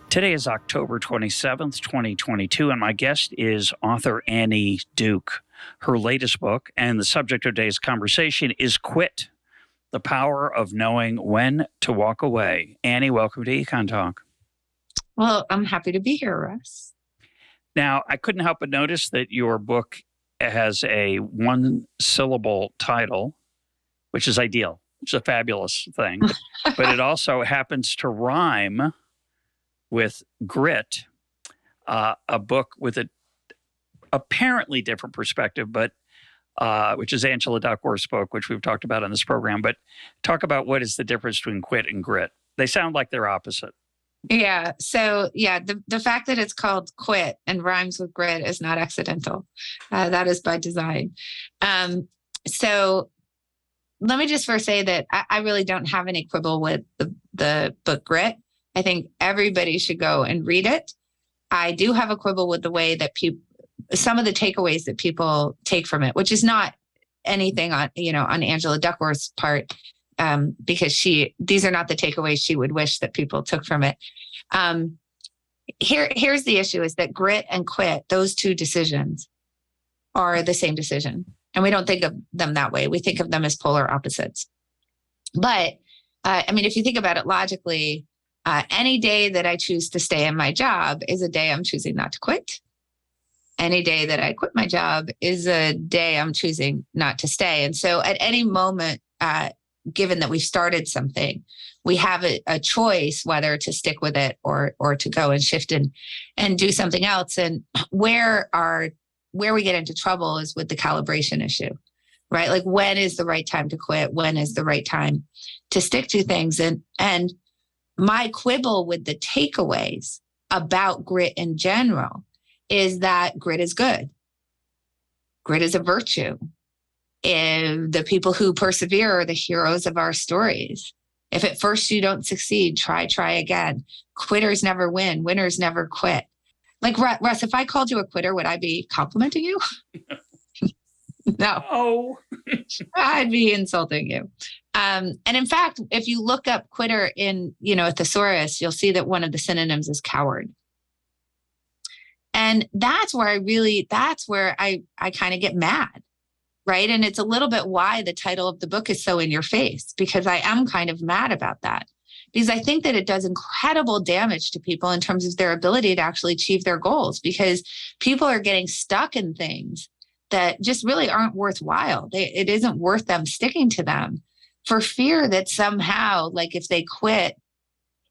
Today is October 27th, 2022, and my guest is author Annie Duke. Her latest book and the subject of today's conversation is Quit, the Power of Knowing When to Walk Away. Annie, welcome to EconTalk. Well, I'm happy to be here, Russ. Now, I couldn't help but notice that your book has a one-syllable title, which is ideal. It's a fabulous thing. But it also happens to rhyme with Grit, a book with an apparently different perspective, but which is Angela Duckworth's book, which we've talked about on this program. But talk about what is the difference between Quit and Grit. They sound like they're opposite. Yeah. So, the fact that it's called Quit and rhymes with grit is not accidental. That is by design. So let me just first say that I really don't have any quibble with the book Grit. I think everybody should go and read it. I do have a quibble with the way that some of the takeaways that people take from it, which is not anything on Angela Duckworth's part. Because these are not the takeaways she would wish that people took from it. Here's the issue is that Grit and Quit, those two decisions are the same decision. And we don't think of them that way. We think of them as polar opposites. But if you think about it logically, any day that I choose to stay in my job is a day I'm choosing not to quit. Any day that I quit my job is a day I'm choosing not to stay. And so at any moment, given that we've started something, we have a choice whether to stick with it or to go and shift and do something else. And where we get into trouble is with the calibration issue, right? Like, when is the right time to quit? When is the right time to stick to things? And my quibble with the takeaways about grit in general is that grit is good. Grit is a virtue. If the people who persevere are the heroes of our stories. If at first you don't succeed, try again. Quitters never win. Winners never quit. Like, Russ, if I called you a quitter, would I be complimenting you? No. Oh. I'd be insulting you. And in fact, if you look up quitter in, a thesaurus, you'll see that one of the synonyms is coward. And that's where I kind of get mad. Right. And it's a little bit why the title of the book is so in your face, because I am kind of mad about that, because I think that it does incredible damage to people in terms of their ability to actually achieve their goals, because people are getting stuck in things that just really aren't worthwhile. It isn't worth them sticking to them for fear that somehow, like, if they quit,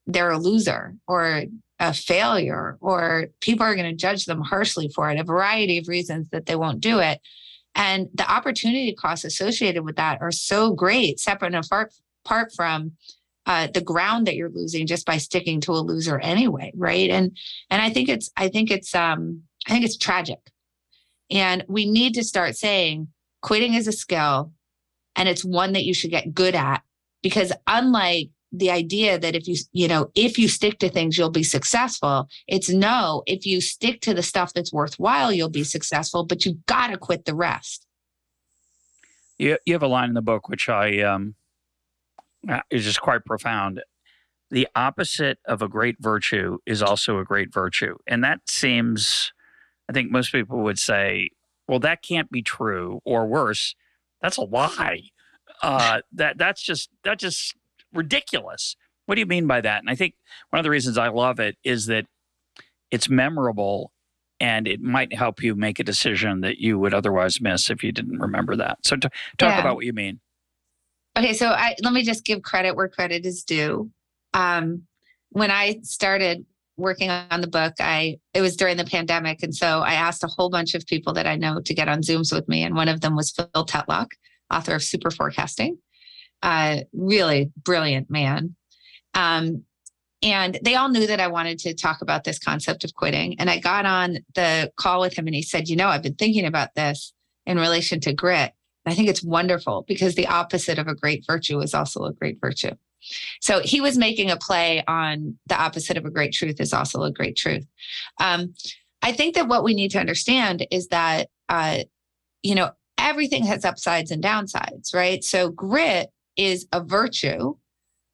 they're a loser or a failure, or people are going to judge them harshly for it, a variety of reasons that they won't do it. And the opportunity costs associated with that are so great, separate and apart from the ground that you're losing just by sticking to a loser anyway, right? And I think it's tragic. And we need to start saying quitting is a skill, and it's one that you should get good at, because unlike the idea that if you stick to things, you'll be successful. It's no, if you stick to the stuff that's worthwhile, you'll be successful, but you got to quit the rest. You have a line in the book, which is just quite profound. The opposite of a great virtue is also a great virtue. And that seems, I think most people would say, well, that can't be true, or worse, that's a lie. That's just ridiculous. What do you mean by that? And I think one of the reasons I love it is that it's memorable, and it might help you make a decision that you would otherwise miss if you didn't remember that. So talk about what you mean. Okay, so let me just give credit where credit is due. When I started working on the book, it was during the pandemic. And so I asked a whole bunch of people that I know to get on Zooms with me. And one of them was Phil Tetlock, author of Super Forecasting. Really brilliant man. And they all knew that I wanted to talk about this concept of quitting. And I got on the call with him and he said, I've been thinking about this in relation to grit. And I think it's wonderful, because the opposite of a great virtue is also a great virtue. So he was making a play on the opposite of a great truth is also a great truth. I think that what we need to understand is that, everything has upsides and downsides, right? So grit is a virtue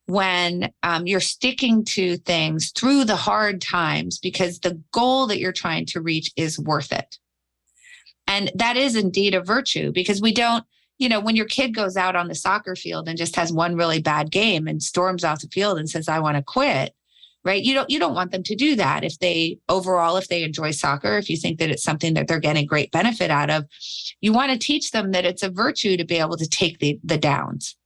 when you're sticking to things through the hard times because the goal that you're trying to reach is worth it. And that is indeed a virtue, because we don't, when your kid goes out on the soccer field and just has one really bad game and storms off the field and says, I want to quit, right? You don't want them to do that. If they enjoy soccer, if you think that it's something that they're getting great benefit out of, you want to teach them that it's a virtue to be able to take the downs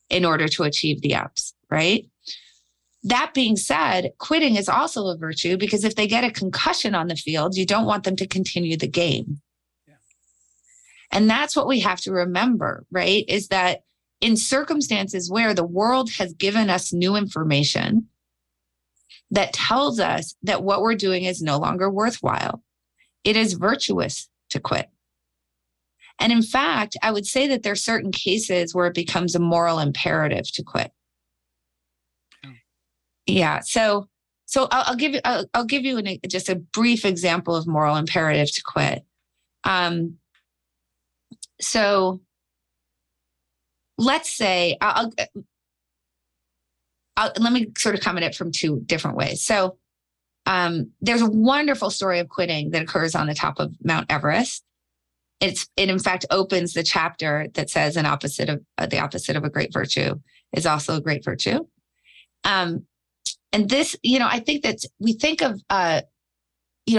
in order to achieve the ups, right? That being said, quitting is also a virtue, because if they get a concussion on the field, you don't want them to continue the game. Yeah. And that's what we have to remember, right? Is that in circumstances where the world has given us new information that tells us that what we're doing is no longer worthwhile, it is virtuous to quit. And in fact, I would say that there are certain cases where it becomes a moral imperative to quit. Yeah. So I'll give you just a brief example of moral imperative to quit. So let's say let me sort of come at it from two different ways. So there's a wonderful story of quitting that occurs on the top of Mount Everest. It in fact opens the chapter that says the opposite of a great virtue is also a great virtue. And this, I think that we think of,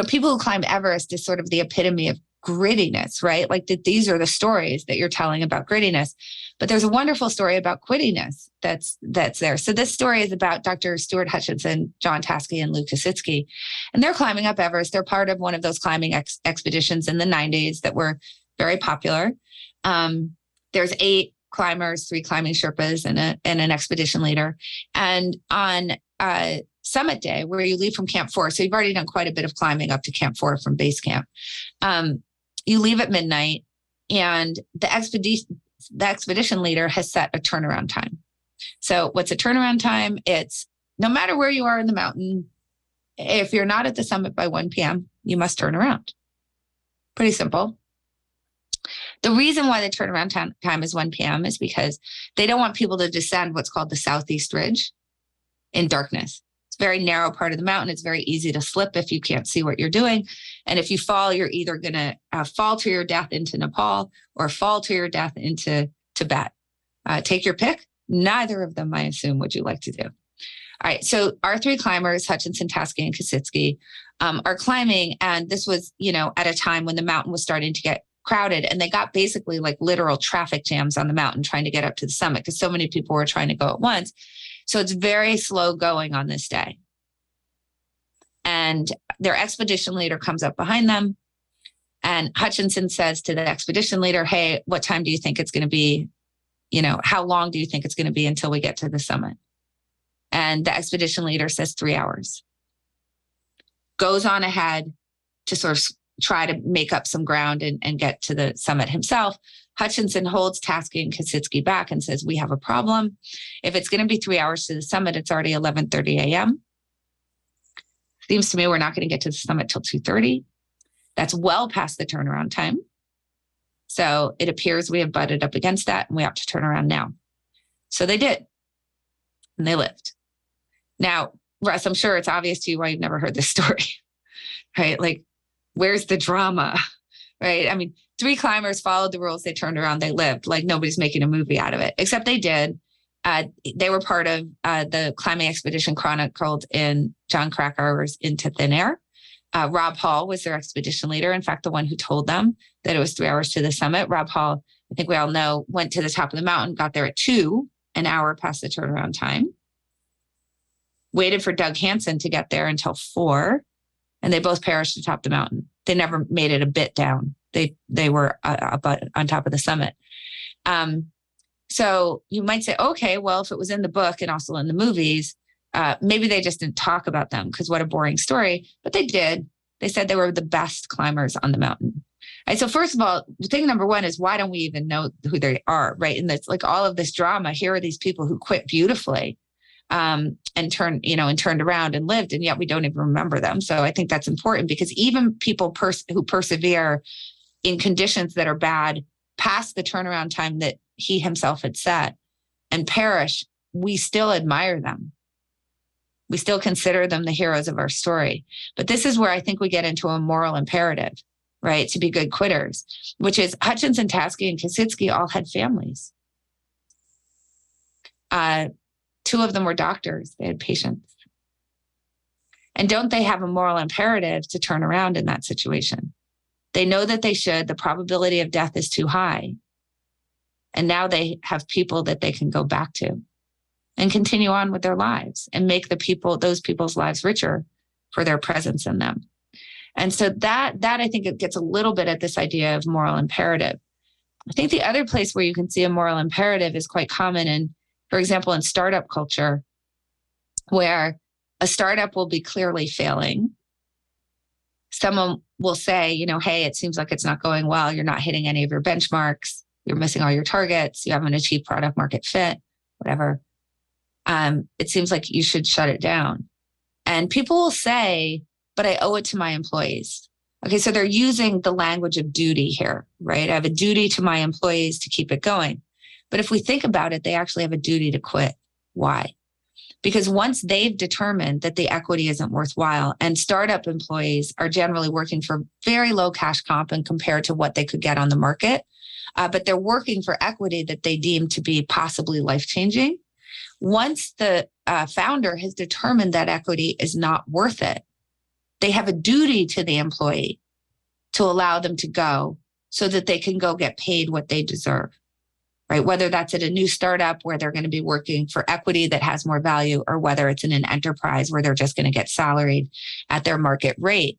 people who climb Everest as sort of the epitome of grittiness, right? Like that these are the stories that you're telling about grittiness. But there's a wonderful story about quittiness that's there. So this story is about Dr. Stuart Hutchinson, John Taskey, and Lou Kositsky. And they're climbing up Everest. They're part of one of those climbing expeditions in the 90s that were very popular. There's 8 climbers, 3 climbing Sherpas, and an expedition leader. And on summit day, where you leave from Camp 4, so you've already done quite a bit of climbing up to Camp 4 from base camp. You leave at midnight, and the expedition leader has set a turnaround time. So what's a turnaround time? It's no matter where you are in the mountain, if you're not at the summit by 1 p.m., you must turn around. Pretty simple. The reason why the turnaround time is 1 p.m. is because they don't want people to descend what's called the Southeast Ridge in darkness. It's a very narrow part of the mountain. It's very easy to slip if you can't see what you're doing. And if you fall, you're either going to fall to your death into Nepal or fall to your death into Tibet. Take your pick. Neither of them, I assume, would you like to do. All right. So our 3 climbers, Hutchinson, Taskey, and Kositsky, are climbing. And this was, at a time when the mountain was starting to get crowded, and they got basically like literal traffic jams on the mountain trying to get up to the summit because so many people were trying to go at once. So it's very slow going on this day. And their expedition leader comes up behind them, and Hutchinson says to the expedition leader, hey, what time do you think it's going to be? How long do you think it's going to be until we get to the summit? And the expedition leader says 3 hours. Goes on ahead to sort of try to make up some ground and get to the summit himself. Hutchinson holds Taskey and Kositsky back and says, we have a problem. If it's going to be 3 hours to the summit, it's already 11:30 a.m. Seems to me we're not going to get to the summit till 2:30. That's well past the turnaround time. So it appears we have butted up against that, and we have to turn around now. So they did, and they lived. Now, Russ, I'm sure it's obvious to you why you've never heard this story, right? Like, where's the drama, right? I mean, 3 climbers followed the rules. They turned around, they lived. Like, nobody's making a movie out of it, except they did. They were part of the climbing expedition chronicled in John Krakauer's Into Thin Air. Rob Hall was their expedition leader. In fact, the one who told them that it was 3 hours to the summit. Rob Hall, I think we all know, went to the top of the mountain, got there at 2, an hour past the turnaround time. Waited for Doug Hansen to get there until 4, and they both perished atop the mountain. They never made it a bit down. They were up on top of the summit. So you might say, okay, well, if it was in the book and also in the movies, maybe they just didn't talk about them because what a boring story. But they did. They said they were the best climbers on the mountain. Right, so first of all, thing number one is, why don't we even know who they are, right? And it's like all of this drama. Here are these people who quit beautifully and turned around and lived, and yet we don't even remember them. So I think that's important, because even people who persevere in conditions that are bad past the turnaround time that he himself had set and perish, we still admire them. We still consider them the heroes of our story. But this is where I think we get into a moral imperative, right? To be good quitters, which is Hutchinson, Tasky, and Kositsky all had families. Two of them were doctors. They had patients. And don't they have a moral imperative to turn around in that situation? They know that they should. The probability of death is too high. And now they have people that they can go back to and continue on with their lives and make those people's lives richer for their presence in them. And so that I think it gets a little bit at this idea of moral imperative. I think the other place where you can see a moral imperative is quite common in, for example, in startup culture, where a startup will be clearly failing. Someone will say, hey, it seems like it's not going well. You're not hitting any of your benchmarks. You're missing all your targets. You haven't achieved product market fit, whatever. It seems like you should shut it down. And people will say, but I owe it to my employees. Okay, so they're using the language of duty here, right? I have a duty to my employees to keep it going. But if we think about it, they actually have a duty to quit. Why? Because once they've determined that the equity isn't worthwhile, and startup employees are generally working for very low cash comp and compared to what they could get on the market, but they're working for equity that they deem to be possibly life-changing. Once the founder has determined that equity is not worth it, they have a duty to the employee to allow them to go so that they can go get paid what they deserve, right? Whether that's at a new startup where they're going to be working for equity that has more value, or whether it's in an enterprise where they're just going to get salaried at their market rate.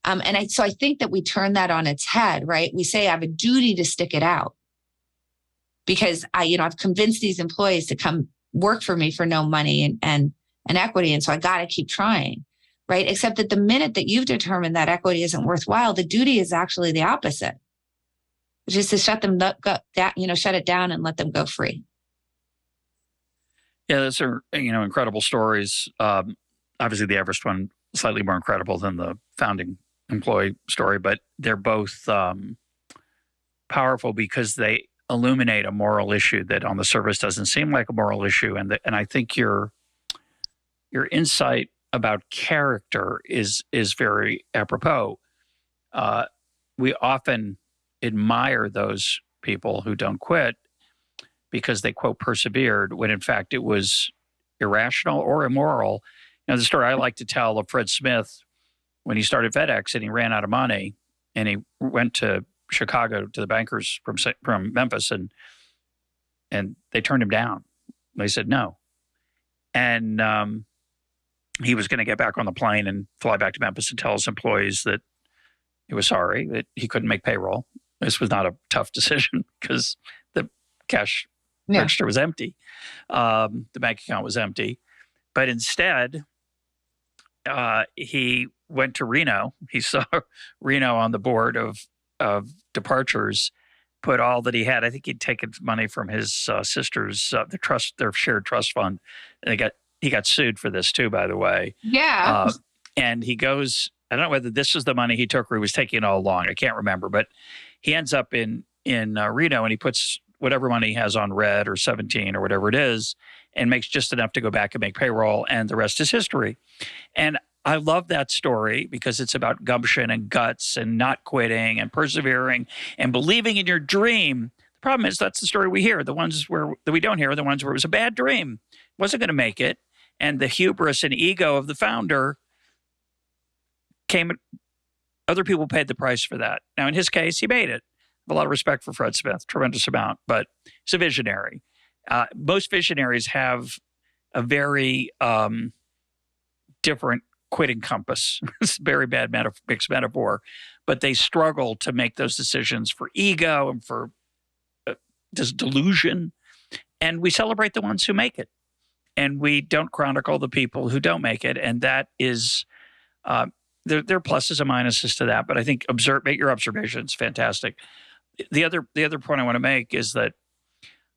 So I think that we turn that on its head, right? We say I have a duty to stick it out because I've convinced these employees to come work for me for no money and equity. And so I got to keep trying, right? Except that the minute that you've determined that equity isn't worthwhile, the duty is actually the opposite, which is to shut it down and let them go free. Yeah, those are, incredible stories. Obviously the Everest one, slightly more incredible than the founding employee story, but they're both powerful because they illuminate a moral issue that on the surface doesn't seem like a moral issue. And I think your insight about character is very apropos. We often admire those people who don't quit because they, quote, persevered, when in fact it was irrational or immoral. The story I like to tell of Fred Smith when he started FedEx and he ran out of money and he went to Chicago to the bankers from Memphis and they turned him down. They said no. And he was going to get back on the plane and fly back to Memphis and tell his employees that he was sorry, that he couldn't make payroll. This was not a tough decision because the cash register was empty. The bank account was empty. But instead, he went to Reno. He saw Reno on the board of departures, put all that he had. I think he'd taken money from his sister's, their shared trust fund. And he got sued for this too, by the way. Yeah. And he goes, I don't know whether this was the money he took or he was taking it all along. I can't remember, but he ends up in Reno and he puts whatever money he has on Red or 17 or whatever it is and makes just enough to go back and make payroll, and the rest is history. And I love that story because it's about gumption and guts and not quitting and persevering and believing in your dream. The problem is that's the story we hear. The ones that we don't hear are the ones where it was a bad dream, wasn't going to make it, and the hubris and ego of the founder came. Other people paid the price for that. Now, in his case, he made it. I have a lot of respect for Fred Smith, tremendous amount, but he's a visionary. Most visionaries have a very different quitting compass. It's a very bad mixed metaphor, but they struggle to make those decisions for ego and for this delusion. And we celebrate the ones who make it, and we don't chronicle the people who don't make it. And that is, there are pluses and minuses to that. But I think make your observations fantastic. The other point I want to make is that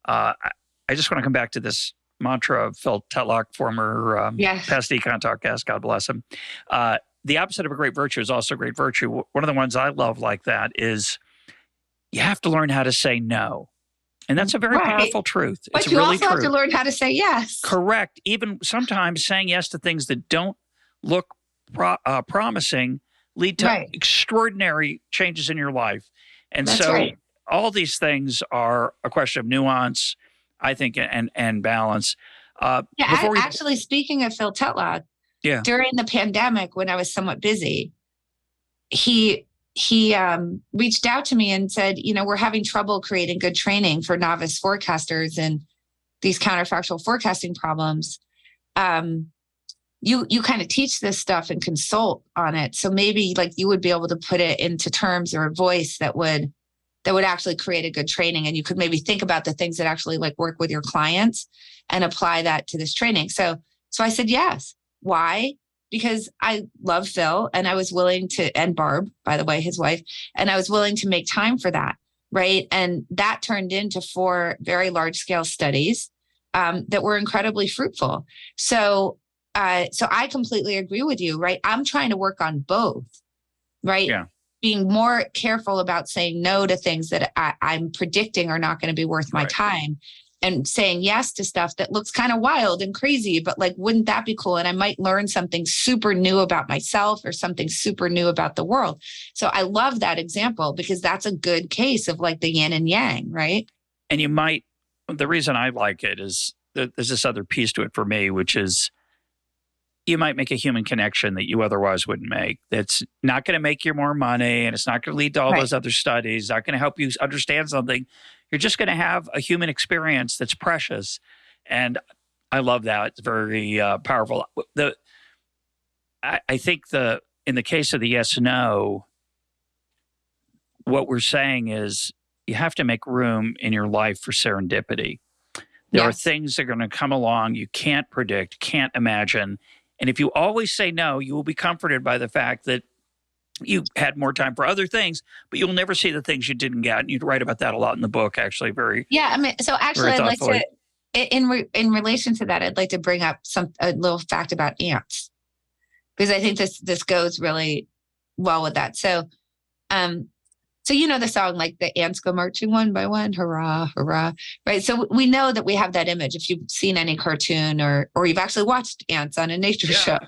I just want to come back to this mantra of Phil Tetlock, former past EconTalk guest, God bless him. The opposite of a great virtue is also a great virtue. One of the ones I love like that is you have to learn how to say no. And that's a very powerful truth. But It's you really also have true. to learn how to say yes. Correct. Even sometimes saying yes to things that don't look promising lead to extraordinary changes in your life. And so all these things are a question of nuance, I think, and balance. Actually, speaking of Phil Tetlock, during the pandemic, when I was somewhat busy, he reached out to me and said, we're having trouble creating good training for novice forecasters and these counterfactual forecasting problems. You kind of teach this stuff and consult on it. So maybe like you would be able to put it into terms or a voice that would actually create a good training. And you could maybe think about the things that actually like work with your clients and apply that to this training. So I said, yes. Why? Because I love Phil and I was willing to, and Barb, by the way, his wife, and I was willing to make time for that. Right. And that turned into 4 very large scale studies that were incredibly fruitful. So I completely agree with you. Right. I'm trying to work on both. Right. Yeah. Being more careful about saying no to things that I'm predicting are not going to be worth my time, and saying yes to stuff that looks kind of wild and crazy, but like, wouldn't that be cool? And I might learn something super new about myself or something super new about the world. So I love that example because that's a good case of like the yin and yang, right? And the reason I like it is that there's this other piece to it for me, which is you might make a human connection that you otherwise wouldn't make. That's not going to make you more money, and it's not going to lead to all those other studies. Not going to help you understand something. You're just going to have a human experience that's precious, and I love that. It's very powerful. I think in the case of the yes no, what we're saying is you have to make room in your life for serendipity. There are things that are going to come along you can't predict, can't imagine. And if you always say no, you will be comforted by the fact that you had more time for other things, but you'll never see the things you didn't get. And you write about that a lot in the book, actually. So actually, I'd like to, in relation to that, I'd like to bring up a little fact about ants, because I think this goes really well with that. So the song, like the ants go marching one by one, hurrah, hurrah, right? So we know that we have that image. If you've seen any cartoon or you've actually watched ants on a nature show,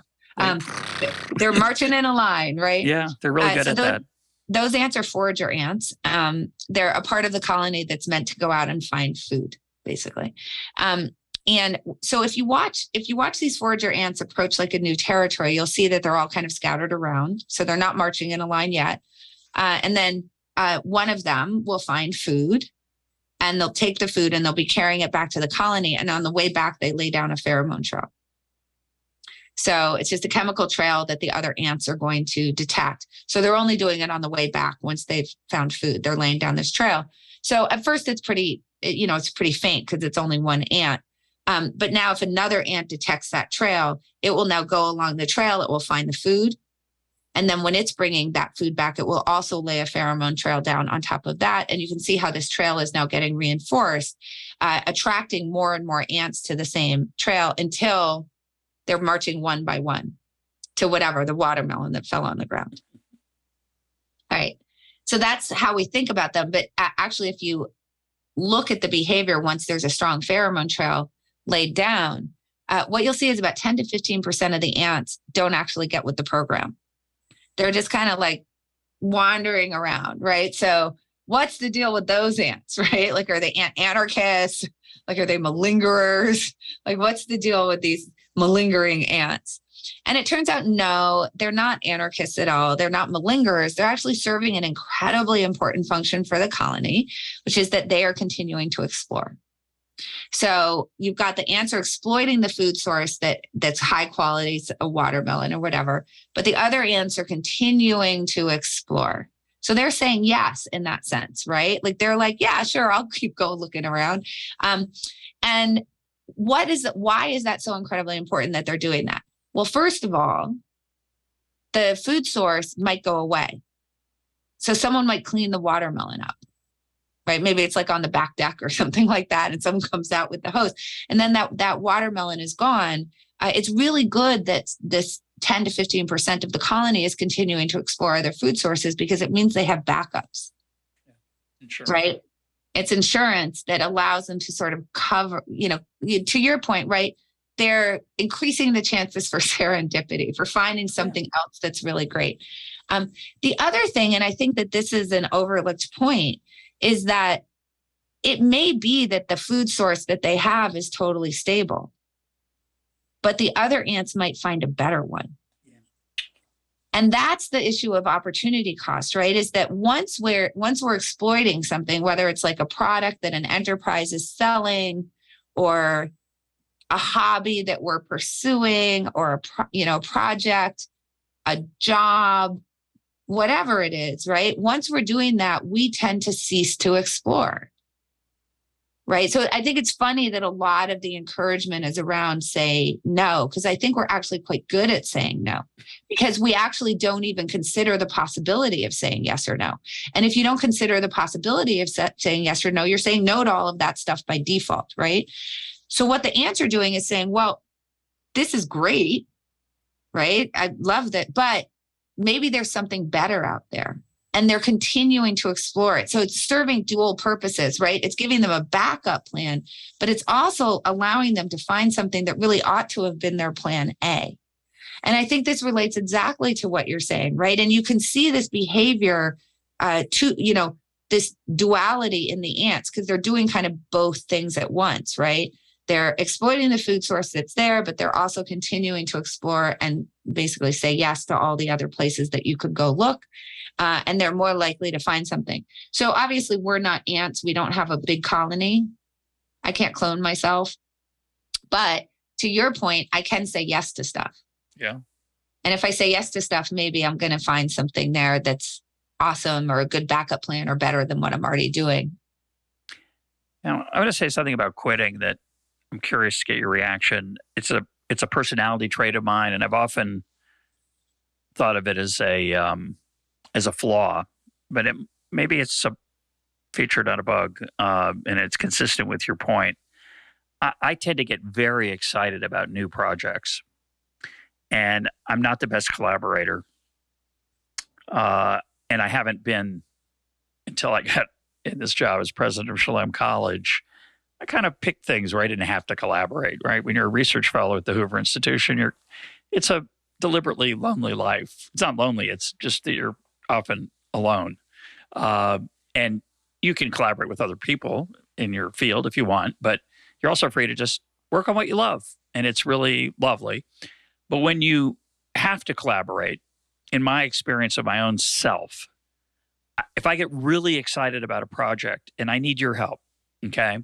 they're marching in a line, right? Yeah, they're really good at that. Those ants are forager ants. They're a part of the colony that's meant to go out and find food, basically. And so if you watch these forager ants approach like a new territory, you'll see that they're all kind of scattered around. So they're not marching in a line yet. And then one of them will find food, and they'll take the food and they'll be carrying it back to the colony. And on the way back, they lay down a pheromone trail. So it's just a chemical trail that the other ants are going to detect. So they're only doing it on the way back. Once they've found food, they're laying down this trail. So at first it's pretty faint because it's only one ant. But now if another ant detects that trail, it will now go along the trail. It will find the food. And then when it's bringing that food back, it will also lay a pheromone trail down on top of that. And you can see how this trail is now getting reinforced, attracting more and more ants to the same trail until they're marching one by one to the watermelon that fell on the ground. All right. So that's how we think about them. But actually, if you look at the behavior, once there's a strong pheromone trail laid down, what you'll see is about 10 to 15% of the ants don't actually get with the program. They're just kind of like wandering around, right? So what's the deal with those ants, right? Like, are they ant anarchists? Like, are they malingerers? Like, what's the deal with these malingering ants? And it turns out, no, they're not anarchists at all. They're not malingerers. They're actually serving an incredibly important function for the colony, which is that they are continuing to explore. So you've got the ants are exploiting the food source that's high quality, a watermelon or whatever, but the other ants are continuing to explore. So they're saying yes in that sense, right? Like they're like, yeah, sure, I'll keep going looking around. And why is that so incredibly important that they're doing that? Well, first of all, the food source might go away. So someone might clean the watermelon up. Right? Maybe it's like on the back deck or something like that. And someone comes out with the hose and then that watermelon is gone. It's really good that this 10 to 15% of the colony is continuing to explore other food sources because it means they have backups. Sure. Right? It's insurance that allows them to sort of cover, to your point, right? They're increasing the chances for serendipity, for finding something else that's really great. The other thing, and I think that this is an overlooked point, is that it may be that the food source that they have is totally stable, but the other ants might find a better one. Yeah. And that's the issue of opportunity cost, right? Is that once we're exploiting something, whether it's like a product that an enterprise is selling, or a hobby that we're pursuing, or a project, a job, whatever it is, right? Once we're doing that, we tend to cease to explore. Right. So I think it's funny that a lot of the encouragement is around say no, because I think we're actually quite good at saying no, because we actually don't even consider the possibility of saying yes or no. And if you don't consider the possibility of saying yes or no, you're saying no to all of that stuff by default. Right. So what the ants are doing is saying, well, this is great. Right. I love that. But maybe there's something better out there. And they're continuing to explore it. So it's serving dual purposes, right? It's giving them a backup plan, but it's also allowing them to find something that really ought to have been their plan A. And I think this relates exactly to what you're saying, right? And you can see this behavior this duality in the ants, because they're doing kind of both things at once, right? They're exploiting the food source that's there, but they're also continuing to explore and basically say yes to all the other places that you could go look. And they're more likely to find something. So obviously we're not ants. We don't have a big colony. I can't clone myself. But to your point, I can say yes to stuff. Yeah. And if I say yes to stuff, maybe I'm going to find something there that's awesome, or a good backup plan, or better than what I'm already doing. Now, I want to say something about quitting that I'm curious to get your reaction. It's a personality trait of mine, and I've often thought of it as a flaw, but maybe it's a feature, not a bug, and it's consistent with your point. I tend to get very excited about new projects, and I'm not the best collaborator, and I haven't been until I got in this job as president of Shalem College. I kind of picked things where I didn't have to collaborate, right? When you're a research fellow at the Hoover Institution, it's a deliberately lonely life. It's not lonely, it's just that you're often alone. And you can collaborate with other people in your field if you want, but you're also free to just work on what you love. And it's really lovely. But when you have to collaborate, in my experience of my own self, if I get really excited about a project and I need your help, okay,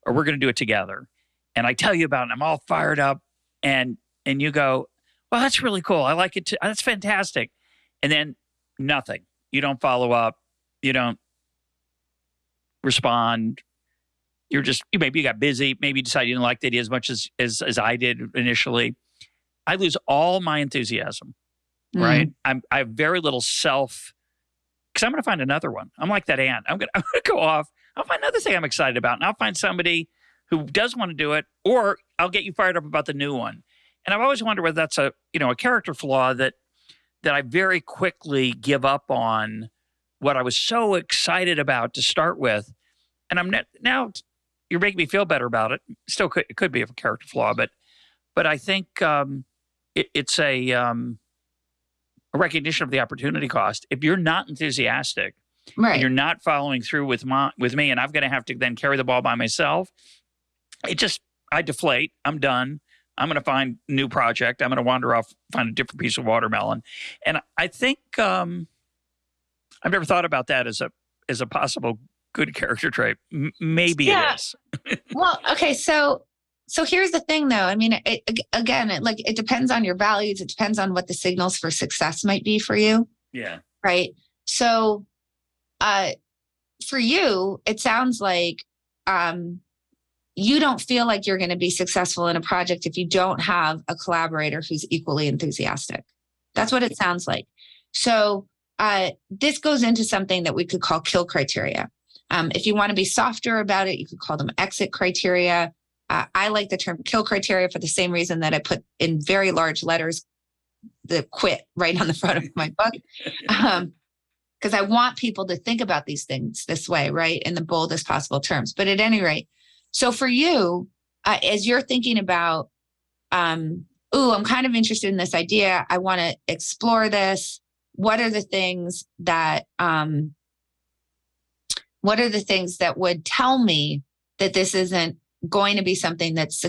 or we're going to do it together, and I tell you about it, and I'm all fired up, and you go, well, that's really cool. I like it too. That's fantastic. And then nothing. You don't follow up. You don't respond. Maybe you got busy. Maybe you decided you didn't like the idea as much as I did initially. I lose all my enthusiasm, right? I have very little because I'm going to find another one. I'm like that ant. I'm going to go off. I'll find another thing I'm excited about, and I'll find somebody who does want to do it, or I'll get you fired up about the new one. And I've always wondered whether that's a character flaw that I very quickly give up on what I was so excited about to start with. And I'm now you're making me feel better about it. Still, it could be a character flaw, but I think it's a recognition of the opportunity cost. If you're not enthusiastic, right, and you're not following through with me, and I'm going to have to then carry the ball by myself, I deflate. I'm done. I'm going to find a new project. I'm going to wander off, find a different piece of watermelon. And I think I've never thought about that as a possible good character trait. Maybe it is. Well, okay. So here's the thing, though. I mean, it depends on your values. It depends on what the signals for success might be for you. Yeah. Right. So, for you, it sounds like, you don't feel like you're going to be successful in a project if you don't have a collaborator who's equally enthusiastic. That's what it sounds like. So this goes into something that we could call kill criteria. If you want to be softer about it, you could call them exit criteria. I like the term kill criteria for the same reason that I put in very large letters the quit right on the front of my book. because I want people to think about these things this way, right? In the boldest possible terms. But at any rate, so for you, as you're thinking about, I'm kind of interested in this idea. I want to explore this. What are the things that would tell me that this isn't going to be something that's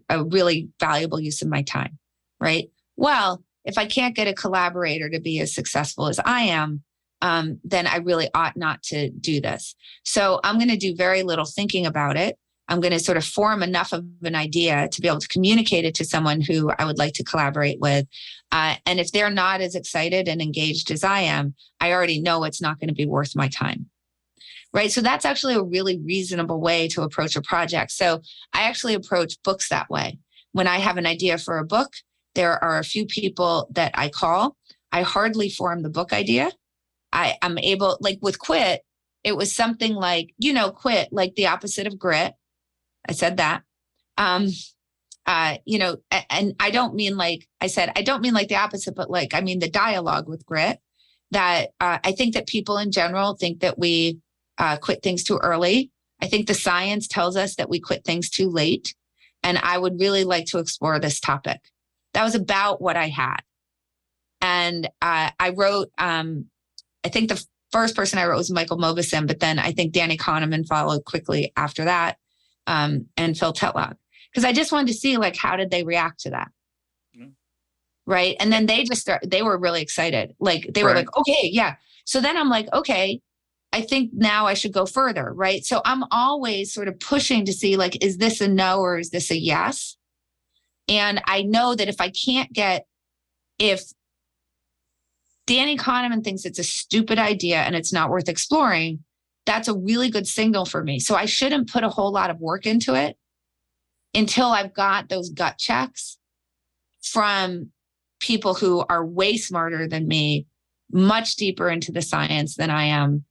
a really valuable use of my time, right? Well, if I can't get a collaborator to be as successful as I am, then I really ought not to do this. So I'm going to do very little thinking about it. I'm going to sort of form enough of an idea to be able to communicate it to someone who I would like to collaborate with. And if they're not as excited and engaged as I am, I already know it's not going to be worth my time. Right. So that's actually a really reasonable way to approach a project. So I actually approach books that way. When I have an idea for a book, there are a few people that I call. I hardly form the book idea. I'm able, like with Quit, it was something like, quit, like the opposite of grit. I said that. And I don't mean like I don't mean like the opposite, but like, I mean the dialogue with grit, that I think that people in general think that we quit things too early. I think the science tells us that we quit things too late. And I would really like to explore this topic. That was about what I had. And I wrote, I think the first person I wrote was Michael Mauboussin, but then I think Danny Kahneman followed quickly after that, and Phil Tetlock. Because I just wanted to see, like, how did they react to that? Mm-hmm. Right. And then they were really excited. Like, they were like, okay, yeah. So then I'm like, okay, I think now I should go further. Right. So I'm always sort of pushing to see, like, is this a no or is this a yes? And I know that if Danny Kahneman thinks it's a stupid idea and it's not worth exploring, that's a really good signal for me. So I shouldn't put a whole lot of work into it until I've got those gut checks from people who are way smarter than me, much deeper into the science than I am,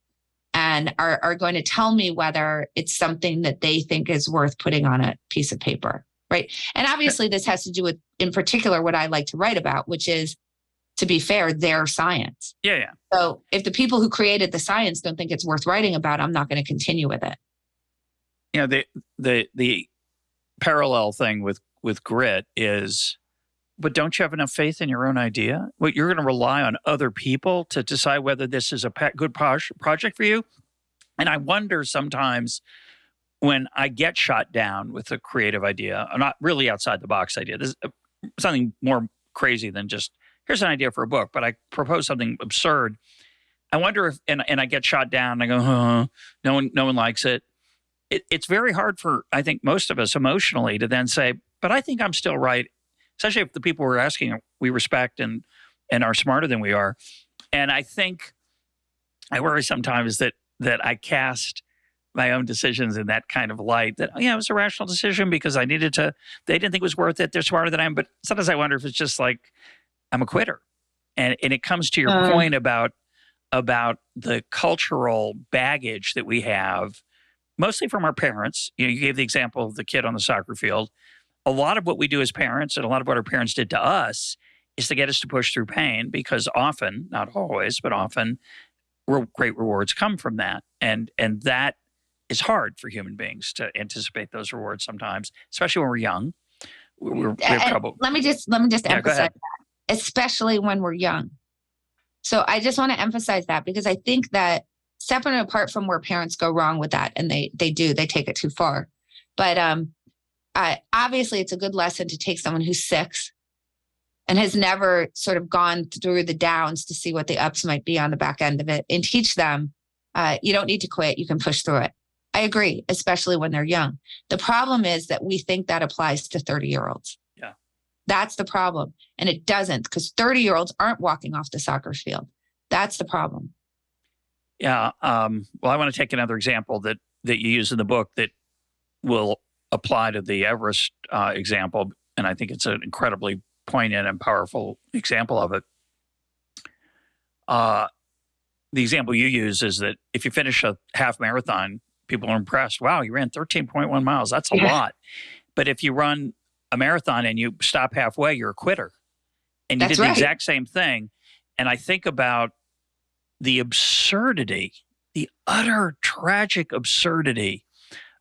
and are going to tell me whether it's something that they think is worth putting on a piece of paper, right? And obviously this has to do with, in particular, what I like to write about, which is, to be fair, their science. Yeah. So if the people who created the science don't think it's worth writing about, I'm not going to continue with it. The parallel thing with grit is, but don't you have enough faith in your own idea? Well, you're going to rely on other people to decide whether this is a good project for you. And I wonder sometimes when I get shot down with a creative idea, not really outside the box idea, this is something more crazy than just, here's an idea for a book, but I propose something absurd. I wonder if, and I get shot down, and I go, no one likes it. It's very hard for, I think, most of us emotionally to then say, but I think I'm still right, especially if the people we're asking we respect and are smarter than we are. And I think I worry sometimes that I cast my own decisions in that kind of light, that, it was a rational decision because they didn't think it was worth it. They're smarter than I am. But sometimes I wonder if it's just like, I'm a quitter. And it comes to your point about the cultural baggage that we have, mostly from our parents. You gave the example of the kid on the soccer field. A lot of what we do as parents and a lot of what our parents did to us is to get us to push through pain, because often, not always, but often, great rewards come from that. And that is hard for human beings to anticipate those rewards sometimes, especially when we're young. We have trouble. Let me just emphasize that. Especially when we're young. So I just want to emphasize that, because I think that separate and apart from where parents go wrong with that, and they take it too far. But obviously it's a good lesson to take someone who's 6 and has never sort of gone through the downs to see what the ups might be on the back end of it, and teach them, you don't need to quit, you can push through it. I agree, especially when they're young. The problem is that we think that applies to 30-year-olds. That's the problem. And it doesn't, because 30-year-olds aren't walking off the soccer field. That's the problem. Yeah. Well, I want to take another example that you use in the book that will apply to the Everest example. And I think it's an incredibly poignant and powerful example of it. The example you use is that if you finish a half marathon, people are impressed. Wow, you ran 13.1 miles. That's a lot. But if you run a marathon and you stop halfway, you're a quitter. And you did the exact same thing. And I think about the absurdity, the utter tragic absurdity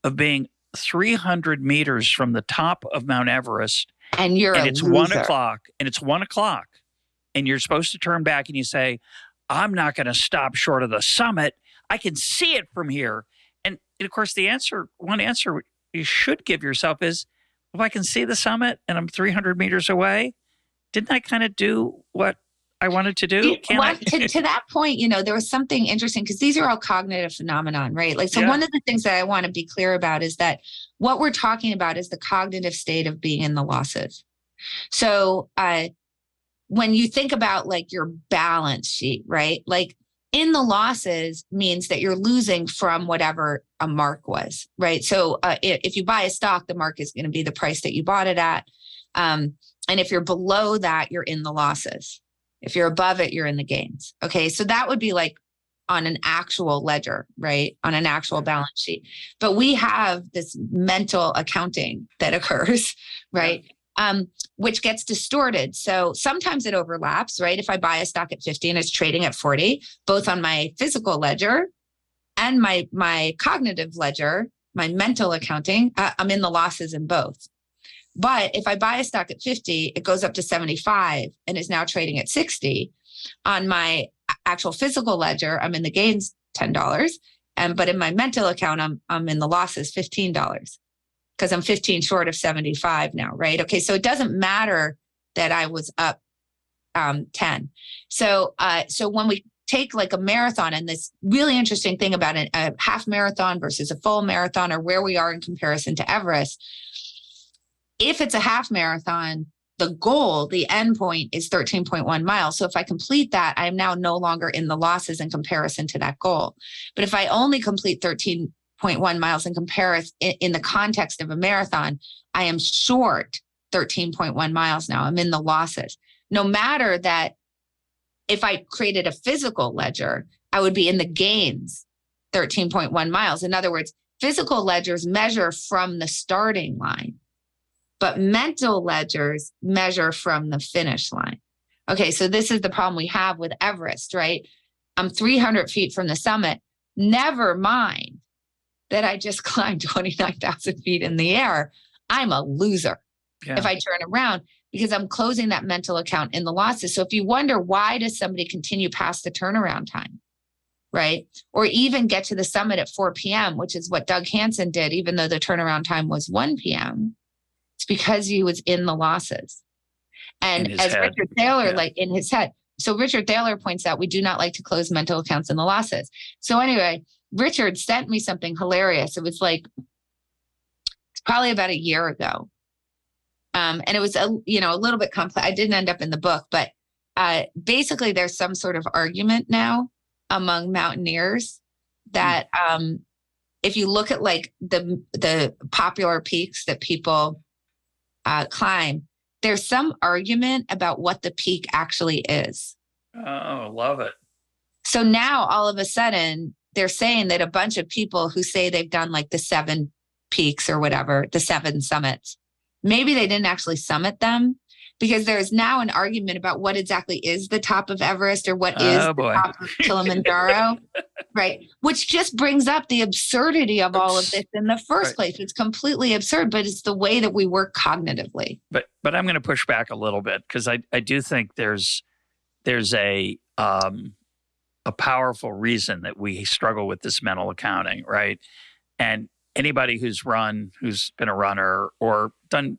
of being 300 meters from the top of Mount Everest. And you're and a it's loser. 1 o'clock, and it's 1 o'clock, and you're supposed to turn back and you say, I'm not going to stop short of the summit. I can see it from here. And of course, one answer you should give yourself is, if I can see the summit and I'm 300 meters away, didn't I kind of do what I wanted to do? To that point, there was something interesting, because these are all cognitive phenomenon, right? Like, so Yeah. One of the things that I want to be clear about is that what we're talking about is the cognitive state of being in the losses. So when you think about like your balance sheet, right? Like, in the losses means that you're losing from whatever a mark was, right? So if you buy a stock, the mark is going to be the price that you bought it at. And if you're below that, you're in the losses. If you're above it, you're in the gains. Okay. So that would be like on an actual ledger, right? On an actual balance sheet. But we have this mental accounting that occurs, right? Which gets distorted. So sometimes it overlaps, right? If I buy a stock at 50 and it's trading at 40, both on my physical ledger and my cognitive ledger, my mental accounting, I'm in the losses in both. But if I buy a stock at 50, it goes up to 75 and is now trading at 60. On my actual physical ledger, I'm in the gains $10. But in my mental account, I'm in the losses $15, because I'm 15 short of 75 now, right? Okay, so it doesn't matter that I was up 10. So when we take like a marathon, and this really interesting thing about a half marathon versus a full marathon, or where we are in comparison to Everest, if it's a half marathon, the goal, the end point is 13.1 miles. So if I complete that, I'm now no longer in the losses in comparison to that goal. But if I only complete 13.1 miles in comparison in the context of a marathon, I am short 13.1 miles now. I'm in the losses. No matter that if I created a physical ledger, I would be in the gains 13.1 miles. In other words, physical ledgers measure from the starting line, but mental ledgers measure from the finish line. Okay, so this is the problem we have with Everest, right? I'm 300 feet from the summit. Never mind that I just climbed 29,000 feet in the air. I'm a loser if I turn around, because I'm closing that mental account in the losses. So if you wonder, why does somebody continue past the turnaround time, right? Or even get to the summit at 4 p.m., which is what Doug Hansen did, even though the turnaround time was 1 p.m., it's because he was in the losses. And as head. Richard Thaler, like in his head. So Richard Thaler points out, we do not like to close mental accounts in the losses. So anyway, Richard sent me something hilarious. It was like, it's probably about a year ago. And it was, a little bit complex. I didn't end up in the book, but basically there's some sort of argument now among mountaineers that if you look at like the popular peaks that people climb, there's some argument about what the peak actually is. Oh, love it. So now all of a sudden they're saying that a bunch of people who say they've done like the 7 peaks or whatever, the 7 summits, maybe they didn't actually summit them, because there's now an argument about what exactly is the top of Everest, or what is the top of Kilimanjaro, right? Which just brings up the absurdity of all of this in the first place. It's completely absurd, but it's the way that we work cognitively. But I'm going to push back a little bit, because I do think there's a powerful reason that we struggle with this mental accounting, right? And anybody who's been a runner or done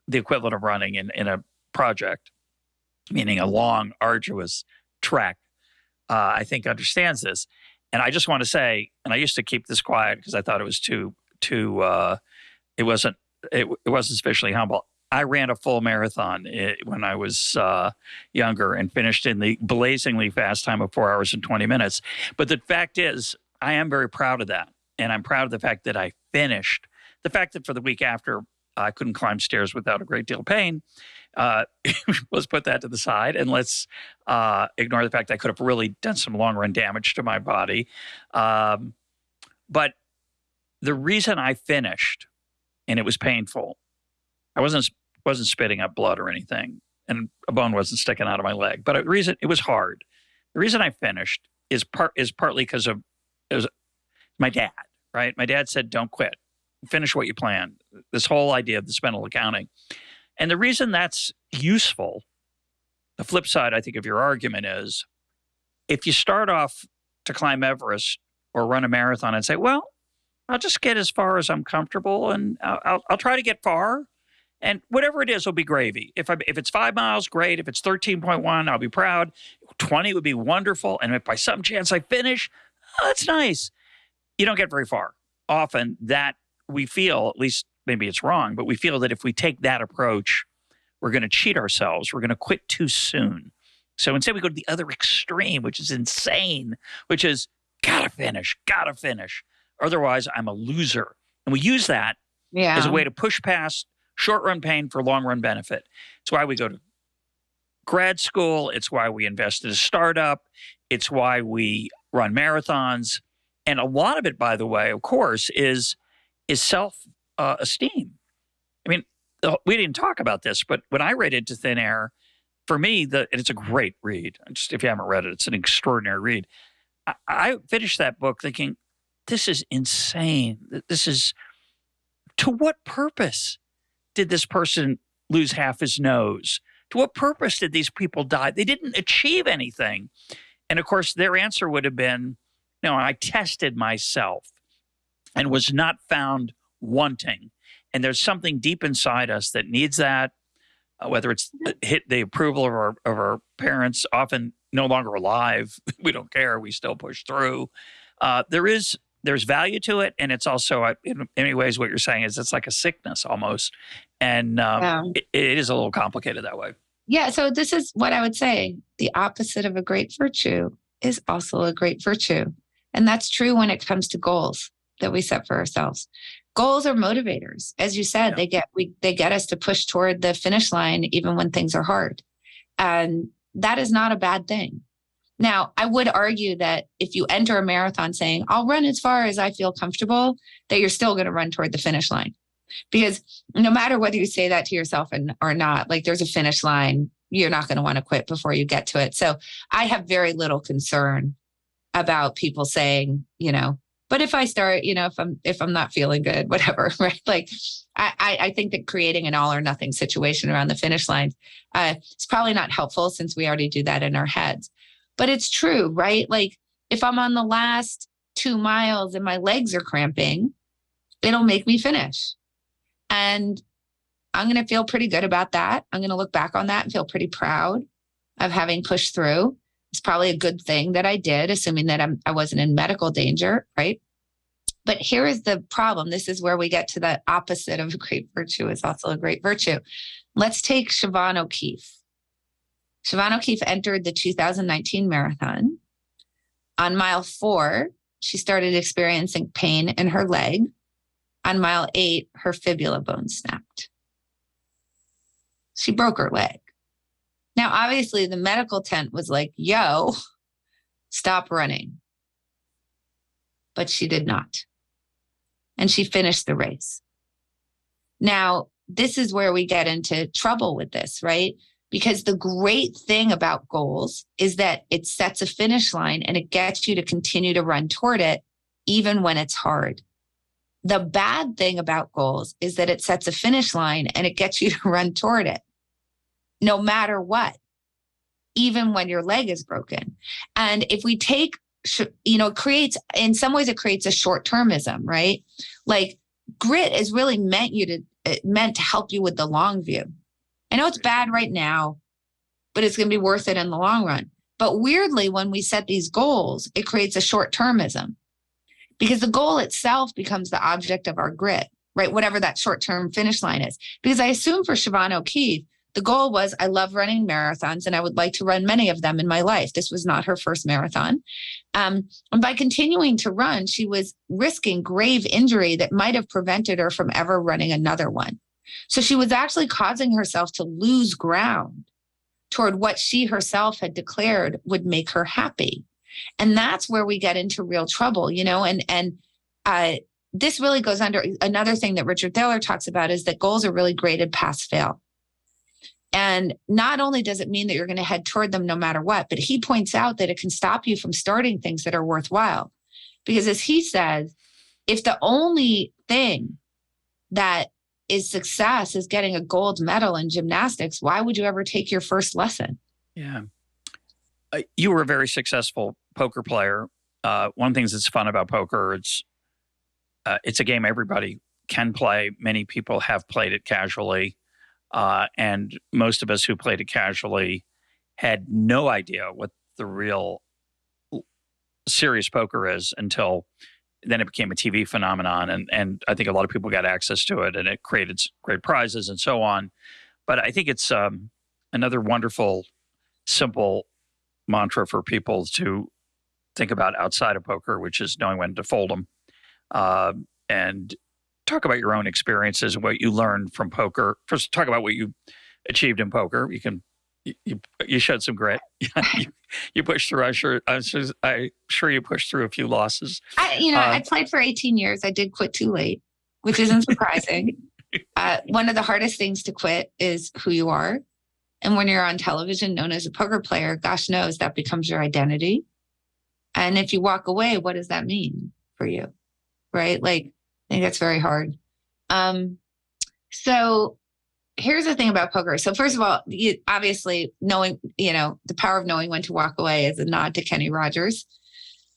the equivalent of running in a project, meaning a long, arduous trek, I think understands this. And I just want to say, and I used to keep this quiet because I thought it was it wasn't sufficiently humble. I ran a full marathon when I was younger and finished in the blazingly fast time of 4 hours and 20 minutes. But the fact is, I am very proud of that. And I'm proud of the fact that I finished. The fact that for the week after, I couldn't climb stairs without a great deal of pain. Let's put that to the side, and let's ignore the fact I could have really done some long-run damage to my body. But the reason I finished, and it was painful, I wasn't spitting up blood or anything, and a bone wasn't sticking out of my leg. But it was hard. The reason I finished is partly because of it was my dad, right? My dad said, "Don't quit, finish what you plan." This whole idea of the mental accounting, and the reason that's useful. The flip side, I think, of your argument is if you start off to climb Everest or run a marathon and say, "Well, I'll just get as far as I'm comfortable, and I'll try to get far, and whatever it is will be gravy. If it's 5 miles, great. If it's 13.1, I'll be proud. 20 would be wonderful, and if by some chance I finish, that's nice." You don't get very far. Often that we feel, at least maybe it's wrong, but we feel that if we take that approach, we're going to cheat ourselves. We're going to quit too soon. So instead we go to the other extreme, which is insane, which is gotta finish. Otherwise, I'm a loser. And we use that as a way to push past short-run pain for long-run benefit. It's why we go to grad school. It's why we invest in a startup. It's why we run marathons. And a lot of it, by the way, of course, is self-esteem. I mean, we didn't talk about this, but when I read Into Thin Air, for me, and it's a great read. Just if you haven't read it, it's an extraordinary read. I finished that book thinking, this is insane. This is, to what purpose did this person lose half his nose? To what purpose did these people die? They didn't achieve anything. And of course, their answer would have been, no, I tested myself and was not found wanting. And there's something deep inside us that needs that, whether it's hit the approval of our parents, often no longer alive. We don't care. We still push through. There's value to it. And it's also, in many ways, what you're saying is it's like a sickness almost. And it is a little complicated that way. Yeah. So this is what I would say. The opposite of a great virtue is also a great virtue. And that's true when it comes to goals that we set for ourselves. Goals are motivators. As you said, they get us to push toward the finish line, even when things are hard. And that is not a bad thing. Now, I would argue that if you enter a marathon saying, I'll run as far as I feel comfortable, that you're still going to run toward the finish line. Because no matter whether you say that to yourself or not, like there's a finish line, you're not going to want to quit before you get to it. So I have very little concern about people saying, but if I start, if I'm not feeling good, whatever, right? Like I think that creating an all or nothing situation around the finish line, it's probably not helpful since we already do that in our heads. But it's true, right? Like if I'm on the last 2 miles and my legs are cramping, it'll make me finish. And I'm going to feel pretty good about that. I'm going to look back on that and feel pretty proud of having pushed through. It's probably a good thing that I did, assuming that I wasn't in medical danger, right? But here is the problem. This is where we get to the opposite of a great virtue is also a great virtue. Let's take Siobhan O'Keefe. Siobhan O'Keefe entered the 2019 marathon. On mile 4, she started experiencing pain in her leg. On mile 8, her fibula bone snapped. She broke her leg. Now, obviously, the medical tent was like, yo, stop running. But she did not. And she finished the race. Now, this is where we get into trouble with this, right? Because the great thing about goals is that it sets a finish line and it gets you to continue to run toward it, even when it's hard. The bad thing about goals is that it sets a finish line and it gets you to run toward it, no matter what, even when your leg is broken. And if we take, in some ways it creates a short-termism, right? Like grit is really meant to help you with the long view. I know it's bad right now, but it's going to be worth it in the long run. But weirdly, when we set these goals, it creates a short-termism because the goal itself becomes the object of our grit, right? Whatever that short-term finish line is. Because I assume for Siobhan O'Keefe, the goal was, I love running marathons and I would like to run many of them in my life. This was not her first marathon. And by continuing to run, she was risking grave injury that might have prevented her from ever running another one. So she was actually causing herself to lose ground toward what she herself had declared would make her happy. And that's where we get into real trouble, and this really goes under another thing that Richard Thaler talks about is that goals are really graded pass fail. And not only does it mean that you're going to head toward them no matter what, but he points out that it can stop you from starting things that are worthwhile. Because as he says, if the only thing that is success is getting a gold medal in gymnastics, why would you ever take your first lesson? Yeah. You were a very successful poker player. One of the things that's fun about poker, it's a game everybody can play. Many people have played it casually. And most of us who played it casually had no idea what the real serious poker is until then it became a TV phenomenon. And I think a lot of people got access to it and it created great prizes and so on. But I think it's another wonderful, simple mantra for people to think about outside of poker, which is knowing when to fold them. And talk about your own experiences and what you learned from poker. First, talk about what you achieved in poker. You showed some grit. You pushed through. I'm sure you pushed through a few losses. I played for 18 years. I did quit too late, which isn't surprising. One of the hardest things to quit is who you are. And when you're on television known as a poker player, gosh knows that becomes your identity. And if you walk away, what does that mean for you? Right? Like, I think that's very hard. So here's the thing about poker. So first of all, obviously knowing, the power of knowing when to walk away is a nod to Kenny Rogers.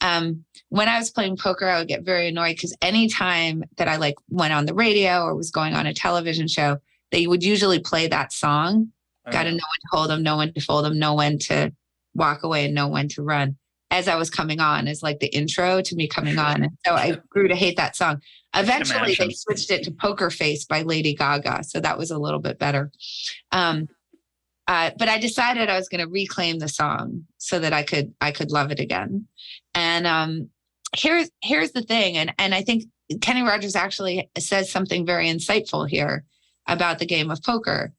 When I was playing poker, I would get very annoyed because anytime that I went on the radio or was going on a television show, they would usually play that song. Got to know when to hold them, know when to fold them, know when to walk away and know when to run. As I was coming on as the intro to me coming on. And so I grew to hate that song. Eventually they switched it to Poker Face by Lady Gaga. So that was a little bit better. But I decided I was going to reclaim the song so that I could love it again. And here's the thing. And I think Kenny Rogers actually says something very insightful here about the game of poker.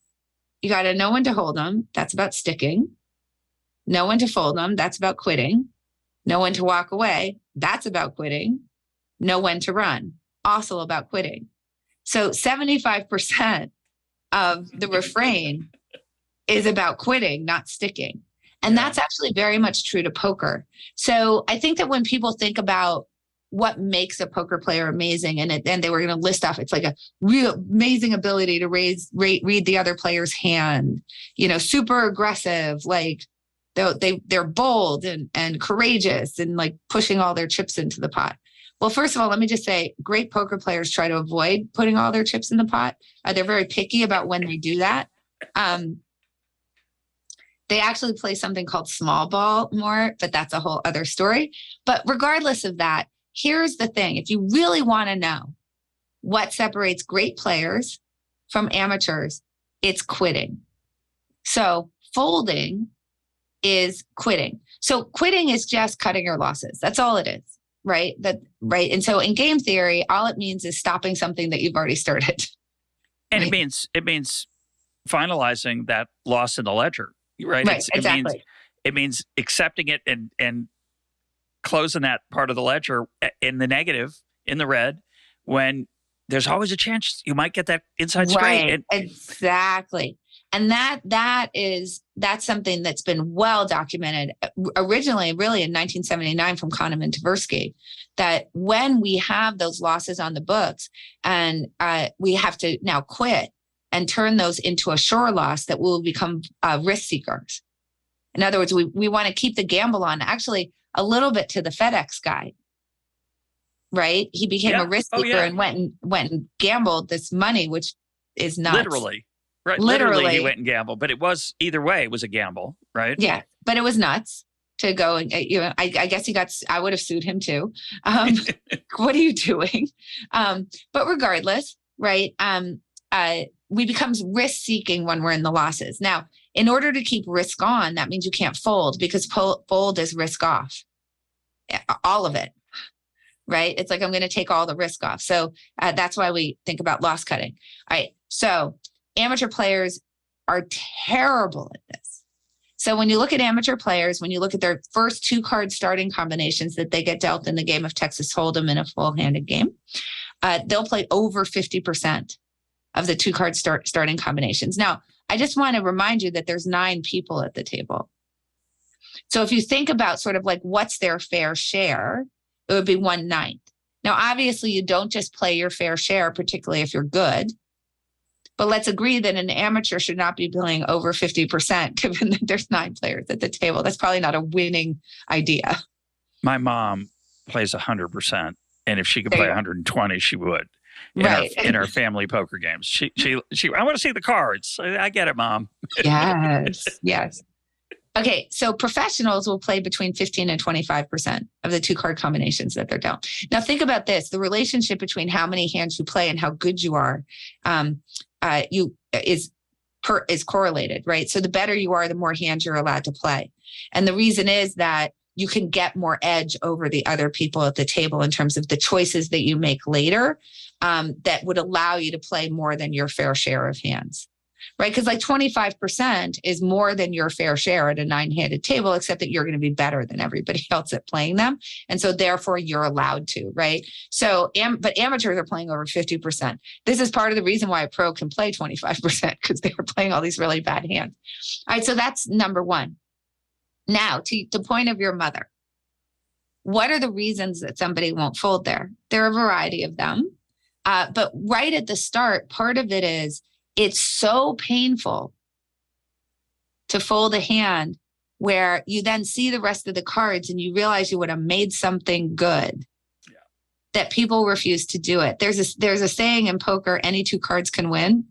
You got to know when to hold them. That's about sticking. Know when to fold them. That's about quitting. Know when to walk away. That's about quitting. Know when to run. Also about quitting. So 75% of the refrain is about quitting, not sticking. And that's actually very much true to poker. So I think that when people think about what makes a poker player amazing, and they were going to list off, it's like a real amazing ability to read the other player's hand, super aggressive, they're bold and courageous and pushing all their chips into the pot. Well, first of all, let me just say, great poker players try to avoid putting all their chips in the pot. They're very picky about when they do that. They actually play something called small ball more, but that's a whole other story. But regardless of that, here's the thing. If you really want to know what separates great players from amateurs, it's quitting. So folding is quitting. So quitting is just cutting your losses. That's all it is, right? Right. And so in game theory, all it means is stopping something that you've already started. And right? it means finalizing that loss in the ledger, right? Right. Exactly. It means accepting it and closing that part of the ledger in the negative, in the red, when there's always a chance you might get that inside straight. Right. Exactly. And that's something that's been well documented originally, really in 1979 from Kahneman and Tversky, that when we have those losses on the books and we have to now quit and turn those into a sure loss, that we'll become risk seekers. In other words, we want to keep the gamble on, actually a little bit to the FedEx guy, right? He became a risk seeker and went and gambled this money, which is nuts. Literally. Right. Literally, he went and gambled, but it was either way, it was a gamble, right? Yeah, but it was nuts to go and, I guess I would have sued him too. What are you doing? But regardless, right? We become risk seeking when we're in the losses. Now, in order to keep risk on, that means you can't fold, because fold is risk off, all of it, right? It's like, I'm going to take all the risk off. So that's why we think about loss cutting. All right. So amateur players are terrible at this. So when you look at amateur players, when you look at their first 2-card starting combinations that they get dealt in the game of Texas Hold'em in a full-handed game, they'll play over 50% of the 2-card starting combinations. Now, I just want to remind you that there's 9 people at the table. So if you think about sort of like what's their fair share, it would be 1/9. Now, obviously, you don't just play your fair share, particularly if you're good. But let's agree that an amateur should not be playing over 50%, given that there's 9 players at the table. That's probably not a winning idea. My mom plays 100%, and if she could play 120, she would. In our family poker games, she. I want to see the cards. I get it, Mom. Yes, yes. Okay, so professionals will play between 15 and 25% of the 2 card combinations that they're dealt. Now, think about this: the relationship between how many hands you play and how good you are, is correlated, right? So the better you are, the more hands you're allowed to play, and the reason is that you can get more edge over the other people at the table in terms of the choices that you make later, that would allow you to play more than your fair share of hands. Right? Because like 25% is more than your fair share at a 9-handed table, except that you're going to be better than everybody else at playing them. And so therefore you're allowed to, right? So, but amateurs are playing over 50%. This is part of the reason why a pro can play 25%, because they are playing all these really bad hands. All right. So that's number one. Now, to the point of your mother, what are the reasons that somebody won't fold there? There are a variety of them. But right at the start, part of it is, it's so painful to fold a hand where you then see the rest of the cards and you realize you would have made something good, that people refuse to do it. There's a saying in poker, any 2 cards can win.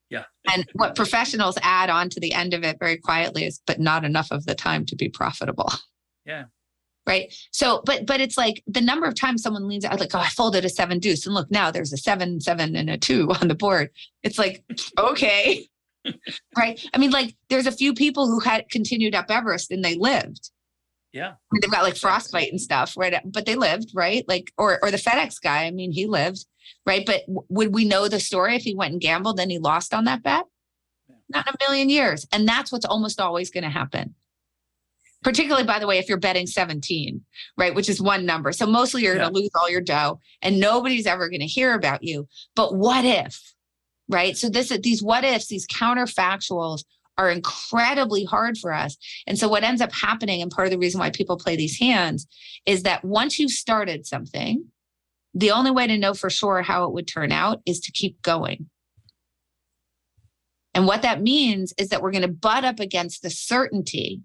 Yeah. And what professionals add on to the end of it very quietly is, but not enough of the time to be profitable. Yeah. Right. So, but it's like the number of times someone leans out like, oh, I folded a 7 deuce. And look, now there's a 7, 7 and a 2 on the board. It's like, okay. Right. I mean, like there's a few people who had continued up Everest and they lived. Yeah. I mean, they've got like frostbite and stuff, right? But they lived, right? Like, or the FedEx guy, I mean, he lived, right? But would we know the story if he went and gambled and he lost on that bet? Not in a million years. And that's what's almost always going to happen. Particularly, by the way, if you're betting 17, right, which is one number. So mostly you're going to lose all your dough and nobody's ever going to hear about you. But what if, right? So these what ifs, these counterfactuals are incredibly hard for us. And so what ends up happening, and part of the reason why people play these hands, is that once you started something, the only way to know for sure how it would turn out is to keep going. And what that means is that we're going to butt up against the certainty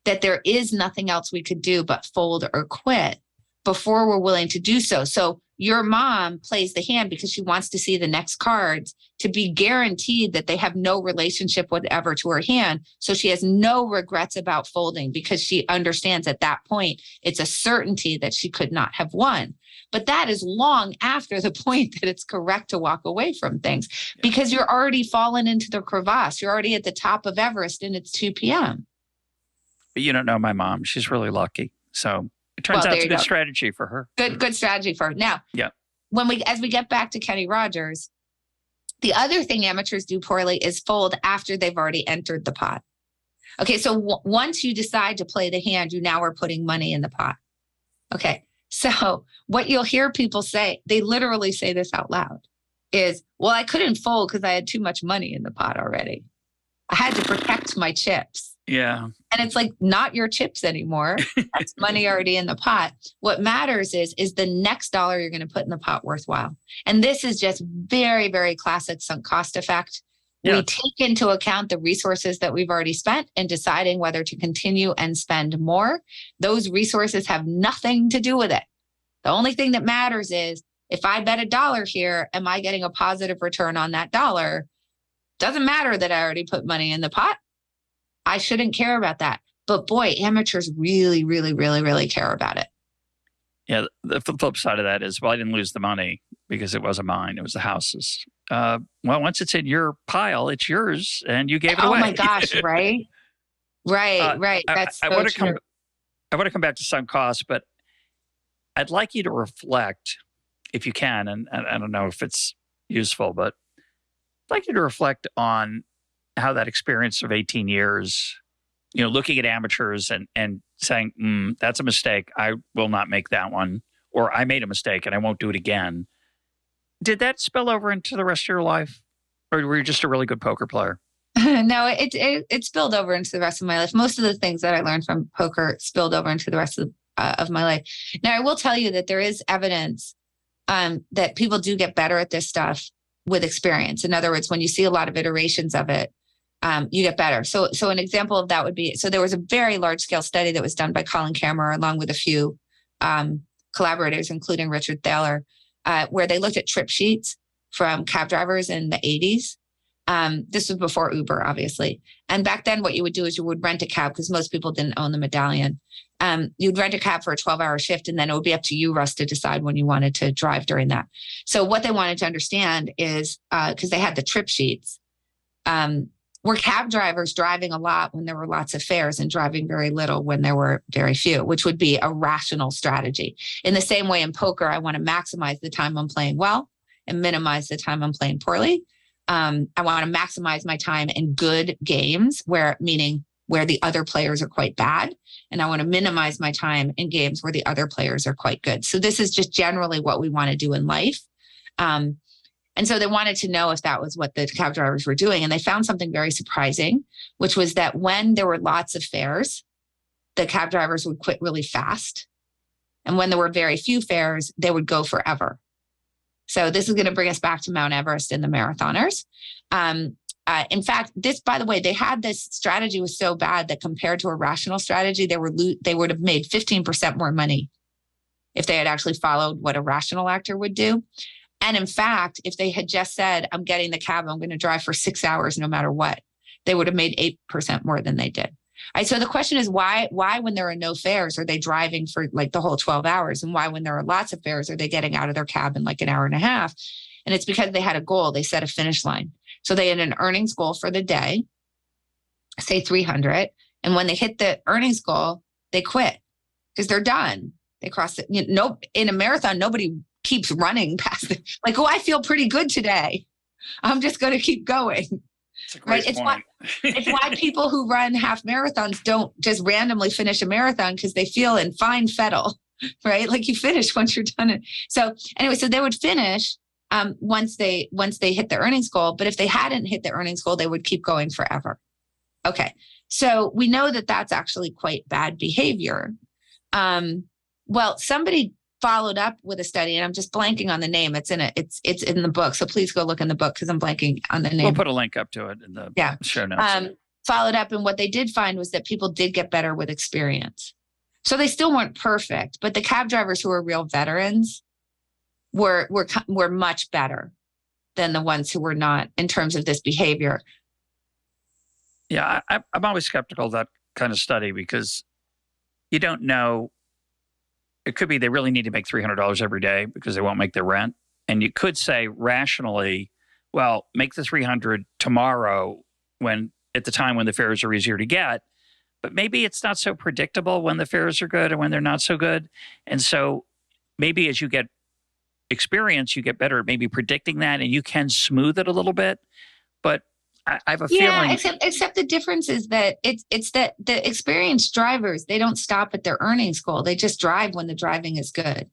that there is nothing else we could do but fold or quit before we're willing to do so. So your mom plays the hand because she wants to see the next cards to be guaranteed that they have no relationship whatever to her hand. So she has no regrets about folding because she understands at that point, it's a certainty that she could not have won. But that is long after the point that it's correct to walk away from things because you're already fallen into the crevasse. You're already at the top of Everest and it's 2 p.m. But you don't know my mom. She's really lucky. So it turns out it's a good strategy for her. Good strategy for her. Now, as we get back to Kenny Rogers, the other thing amateurs do poorly is fold after they've already entered the pot. Okay, so once you decide to play the hand, you now are putting money in the pot. Okay, so what you'll hear people say, they literally say this out loud, is, well, I couldn't fold because I had too much money in the pot already. I had to protect my chips. Yeah. And it's like, not your chips anymore. That's money already in the pot. What matters is the next dollar you're going to put in the pot worthwhile? And this is just very, very classic sunk cost effect. Yeah. We take into account the resources that we've already spent in deciding whether to continue and spend more. Those resources have nothing to do with it. The only thing that matters is if I bet $1 here, am I getting a positive return on that dollar? Doesn't matter that I already put money in the pot. I shouldn't care about that. But boy, amateurs really, really, really, really care about it. Yeah. The flip side of that is, well, I didn't lose the money because it wasn't mine. It was the house's. Well, once it's in your pile, it's yours and you gave it away. Oh my gosh. Right. Right. That's so true. I want to come back to sunk costs, but I'd like you to reflect if you can. And I don't know if it's useful, but I'd like you to reflect on how that experience of 18 years, looking at amateurs and saying, that's a mistake. I will not make that one. Or I made a mistake and I won't do it again. Did that spill over into the rest of your life? Or were you just a really good poker player? No, it spilled over into the rest of my life. Most of the things that I learned from poker spilled over into the rest of my life. Now, I will tell you that there is evidence that people do get better at this stuff with experience. In other words, when you see a lot of iterations of it, you get better. So an example of that would be, so there was a very large scale study that was done by Colin Kammerer along with a few collaborators, including Richard Thaler, where they looked at trip sheets from cab drivers in the 80s. This was before Uber, obviously. And back then, what you would do is you would rent a cab because most people didn't own the medallion. You'd rent a cab for a 12-hour shift, and then it would be up to you, Russ, to decide when you wanted to drive during that. So what they wanted to understand is, because they had the trip sheets, were cab drivers driving a lot when there were lots of fares and driving very little when there were very few, which would be a rational strategy. In the same way in poker, I want to maximize the time I'm playing well and minimize the time I'm playing poorly. I want to maximize my time in good games meaning where the other players are quite bad. And I want to minimize my time in games where the other players are quite good. So this is just generally what we want to do in life. And so they wanted to know if that was what the cab drivers were doing. And they found something very surprising, which was that when there were lots of fares, the cab drivers would quit really fast. And when there were very few fares, they would go forever. So this is going to bring us back to Mount Everest and the marathoners. In fact, this, by the way, they had this strategy was so bad that compared to a rational strategy, they would have made 15% more money if they had actually followed what a rational actor would do. And in fact, if they had just said, I'm getting the cab, I'm going to drive for 6 hours no matter what, they would have made 8% more than they did. All right, so the question is why when there are no fares are they driving for like the whole 12 hours? And why when there are lots of fares are they getting out of their cab in like an hour and a half? And it's because they had a goal. They set a finish line. So they had an earnings goal for the day, say 300. And when they hit the earnings goal, they quit because they're done. They cross it. In a marathon, nobody keeps running past it. Like, I feel pretty good today. I'm just going to keep going. It's a great point. It's why people who run half marathons don't just randomly finish a marathon because they feel in fine fettle, right? Like you finish once you're done it. So anyway, so they would finish once they hit the earnings goal. But if they hadn't hit the earnings goal, they would keep going forever. Okay. So we know that that's actually quite bad behavior. Well, somebody followed up with a study, and I'm just blanking on the name. It's in the book. So please go look in the book because I'm blanking on the name. We'll put a link up to it in the show notes. Followed up, and what they did find was that people did get better with experience. So they still weren't perfect, but the cab drivers who were real veterans were much better than the ones who were not in terms of this behavior. Yeah, I'm always skeptical of that kind of study because you don't know. It could be they really need to make $300 every day because they won't make their rent. And you could say rationally, well, make the $300 tomorrow at the time when the fares are easier to get. But maybe it's not so predictable when the fares are good and when they're not so good. And so maybe as you get experience, you get better at maybe predicting that and you can smooth it a little bit. But I have a feeling. Except the difference is that it's that the experienced drivers, they don't stop at their earnings goal. They just drive when the driving is good.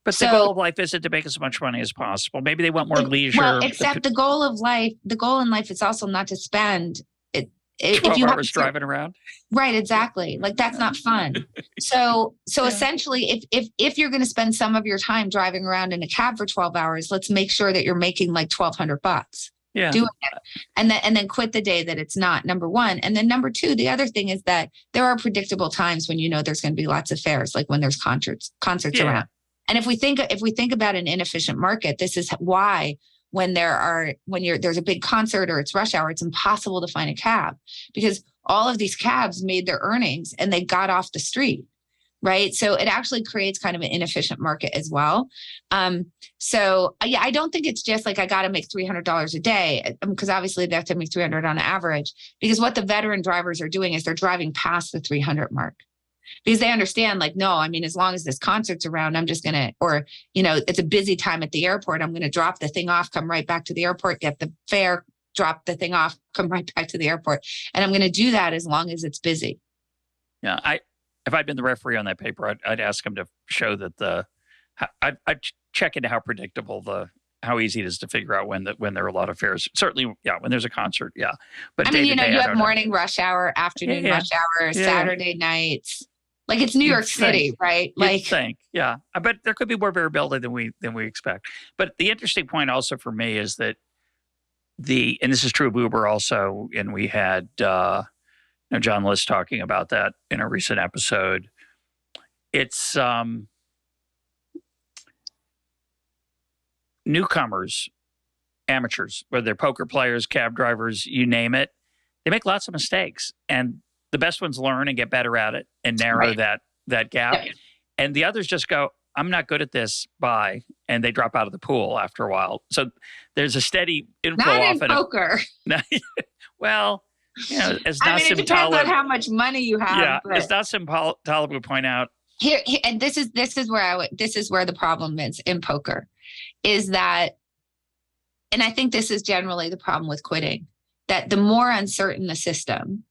But the goal of life isn't to make as much money as possible. Maybe they want more leisure. Well, except the goal in life is also not to spend 12 hours driving around. Right, exactly. Like that's not fun. So essentially, if you're going to spend some of your time driving around in a cab for 12 hours, let's make sure that you're making like $1,200. Yeah. Doing it. And then quit the day that it's not, number one. And then number two, the other thing is that there are predictable times when there's going to be lots of fares, like when there's concerts around. And if we think about an inefficient market, this is why when there's a big concert or it's rush hour, it's impossible to find a cab because all of these cabs made their earnings and they got off the street. Right. So it actually creates kind of an inefficient market as well. I don't think it's just like I got to make $300 a day because obviously they have to make $300 on average because what the veteran drivers are doing is they're driving past the 300 mark because they understand like, no, I mean, as long as this concert's around, I'm just going to, or, it's a busy time at the airport. I'm going to drop the thing off, come right back to the airport, get the fare, drop the thing off, come right back to the airport. And I'm going to do that as long as it's busy. Yeah. If I'd been the referee on that paper, I'd ask him to show that I'd check into how predictable the how easy it is to figure out when there are a lot of fares. Certainly, yeah, when there's a concert, yeah. But I mean, day to day, you I have don't know. morning rush hour, afternoon rush hour, Saturday nights. Like it's New York City, right? You'd Like think, yeah. I bet there could be more variability than we expect. But the interesting point also for me is that and this is true of Uber also, and we had John List talking about that in a recent episode. It's newcomers, amateurs, whether they're poker players, cab drivers, you name it, they make lots of mistakes. And the best ones learn and get better at it and narrow that gap. Yep. And the others just go, I'm not good at this, bye. And they drop out of the pool after a while. So there's a steady inflow not in poker. Well, as it depends on how much money you have. Yeah, as Nassim Taleb would point out. Here, and this is where the problem is in poker, is that, and I think this is generally the problem with quitting, that the more uncertain the system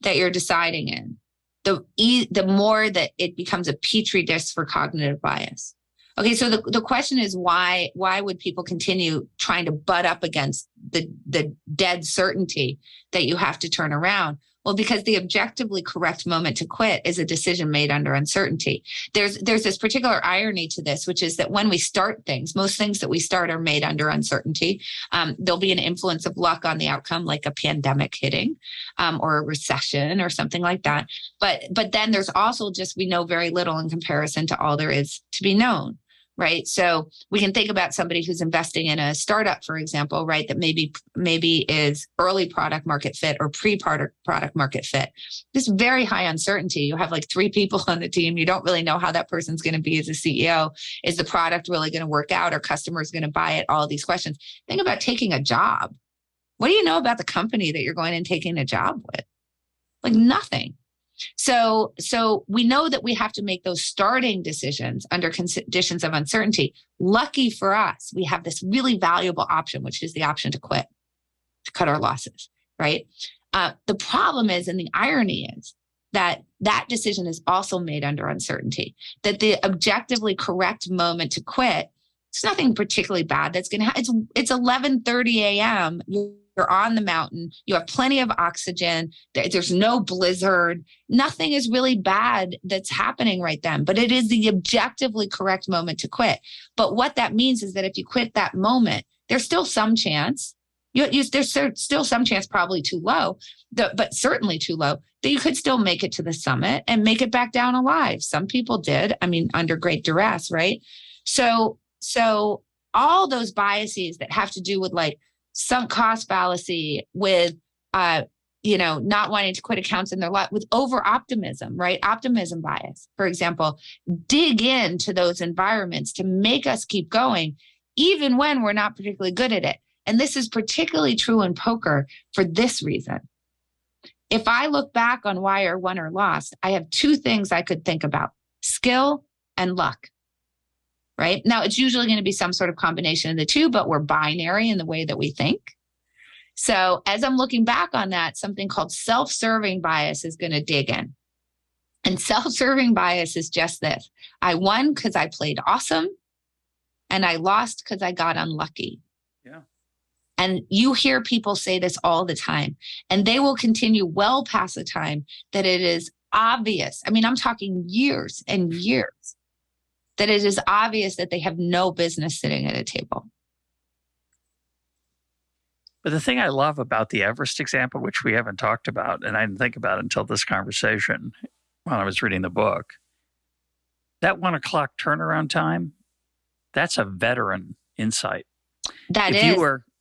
that you're deciding in, the more that it becomes a petri dish for cognitive bias. Okay, so the question is why would people continue trying to butt up against the dead certainty that you have to turn around? Well, because the objectively correct moment to quit is a decision made under uncertainty. There's this particular irony to this, which is that when we start things, most things that we start are made under uncertainty. There'll be an influence of luck on the outcome, like a pandemic hitting, or a recession or something like that. But then there's also just, we know very little in comparison to all there is to be known. Right. So we can think about somebody who's investing in a startup, for example, right, that maybe is early product market fit or pre-product market fit. There's very high uncertainty. You have like 3 people on the team. You don't really know how that person's going to be as a CEO. Is the product really going to work out? Are customers going to buy it? All of these questions. Think about taking a job. What do you know about the company that you're going and taking a job with? Like nothing. So we know that we have to make those starting decisions under conditions of uncertainty. Lucky for us, we have this really valuable option, which is the option to quit, to cut our losses, right? The problem is, and the irony is, that decision is also made under uncertainty, that the objectively correct moment to quit, it's nothing particularly bad that's going to happen. It's 11:30 a.m. You're on the mountain. You have plenty of oxygen. There's no blizzard. Nothing is really bad that's happening right then, but it is the objectively correct moment to quit. But what that means is that if you quit that moment, there's still some chance. There's still some chance, probably too low, but certainly too low, that you could still make it to the summit and make it back down alive. Some people did. I mean, under great duress, right? So all those biases that have to do with like sunk cost fallacy, with not wanting to quit accounts in their life, with over optimism, right? Optimism bias, for example, dig into those environments to make us keep going, even when we're not particularly good at it. And this is particularly true in poker for this reason. If I look back on why I won or lost, I have 2 things I could think about: skill and luck. Right? Now, it's usually going to be some sort of combination of the 2, but we're binary in the way that we think. So as I'm looking back on that, something called self-serving bias is going to dig in. And self-serving bias is just this: I won because I played awesome, and I lost because I got unlucky. Yeah. And you hear people say this all the time, and they will continue well past the time that it is obvious. I mean, I'm talking years and years, that it is obvious that they have no business sitting at a table. But the thing I love about the Everest example, which we haven't talked about, and I didn't think about until this conversation while I was reading the book, that 1 o'clock turnaround time, that's a veteran insight.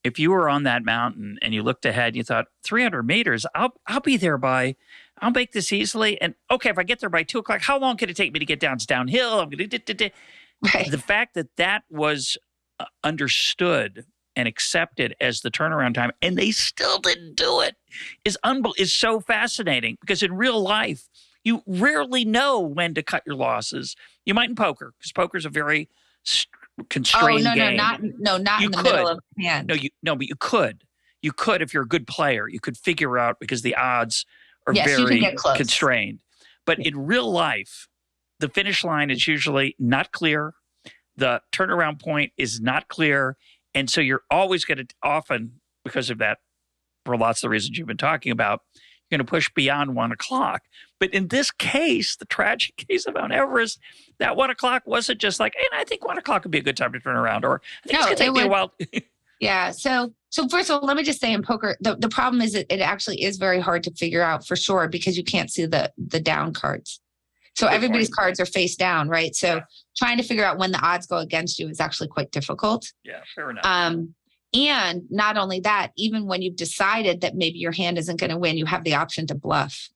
If you were on that mountain and you looked ahead, you thought 300 meters, I'll be there I'll make this easily. And okay, if I get there by 2 o'clock, how long could it take me to get down? It's downhill. I'm going to. Right. The fact that was understood and accepted as the turnaround time, and they still didn't do it, is so fascinating, because in real life, you rarely know when to cut your losses. You might in poker, because poker is a very constrained game. Not in the middle of the hand. But you could. You could, if you're a good player, you could figure out, because the odds are very constrained. But in real life, the finish line is usually not clear. The turnaround point is not clear. And so you're always going to, often because of that, for lots of the reasons you've been talking about, you're going to push beyond 1 o'clock. But in this case, the tragic case of Mount Everest, that 1 o'clock wasn't just like, hey, I think 1 o'clock would be a good time to turn around, or I think it's going to take me a while. Yeah. So first of all, let me just say in poker, the problem is that it actually is very hard to figure out for sure because you can't see the down cards. So everybody's cards are face down, right? So trying to figure out when the odds go against you is actually quite difficult. Yeah, fair enough. And not only that, even when you've decided that maybe your hand isn't going to win, you have the option to bluff.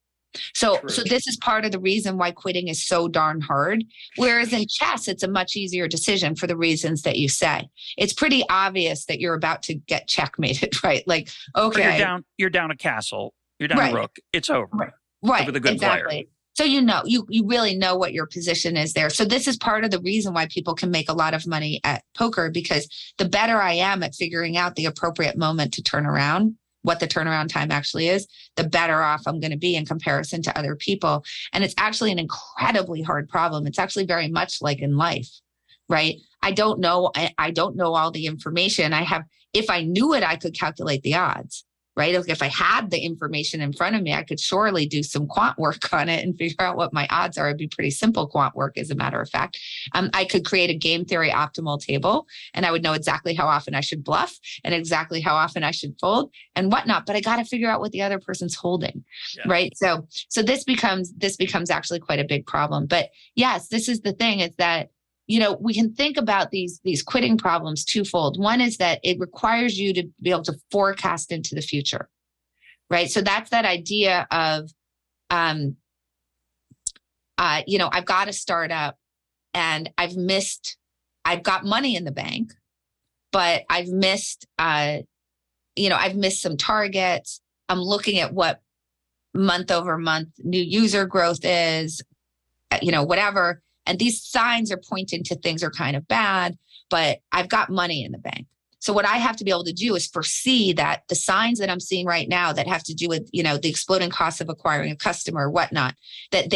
So this is part of the reason why quitting is so darn hard. Whereas in chess, it's a much easier decision for the reasons that you say. It's pretty obvious that you're about to get checkmated, right? Like, okay, you're down a castle, you're down a rook, it's over. Right. Over the good player. So you really know what your position is there. So this is part of the reason why people can make a lot of money at poker, because the better I am at figuring out the appropriate moment to turn around, what the turnaround time actually is, the better off I'm going to be in comparison to other people. And it's actually an incredibly hard problem. It's actually very much like in life, right? I don't know all the information. If I knew it, I could calculate the odds, right? If I had the information in front of me, I could surely do some quant work on it and figure out what my odds are. It'd be pretty simple quant work, as a matter of fact. I could create a game theory optimal table, and I would know exactly how often I should bluff and exactly how often I should fold and whatnot. But I got to figure out what the other person's holding, right? So this becomes actually quite a big problem. But yes, this is the thing: is that we can think about these quitting problems twofold. One is that it requires you to be able to forecast into the future, right? So that's that idea of, I've got a startup and I've got money in the bank, but I've missed some targets. I'm looking at what month over month new user growth is, whatever. And these signs are pointing to things are kind of bad, but I've got money in the bank. So what I have to be able to do is foresee that the signs that I'm seeing right now that have to do with, the exploding costs of acquiring a customer or whatnot, that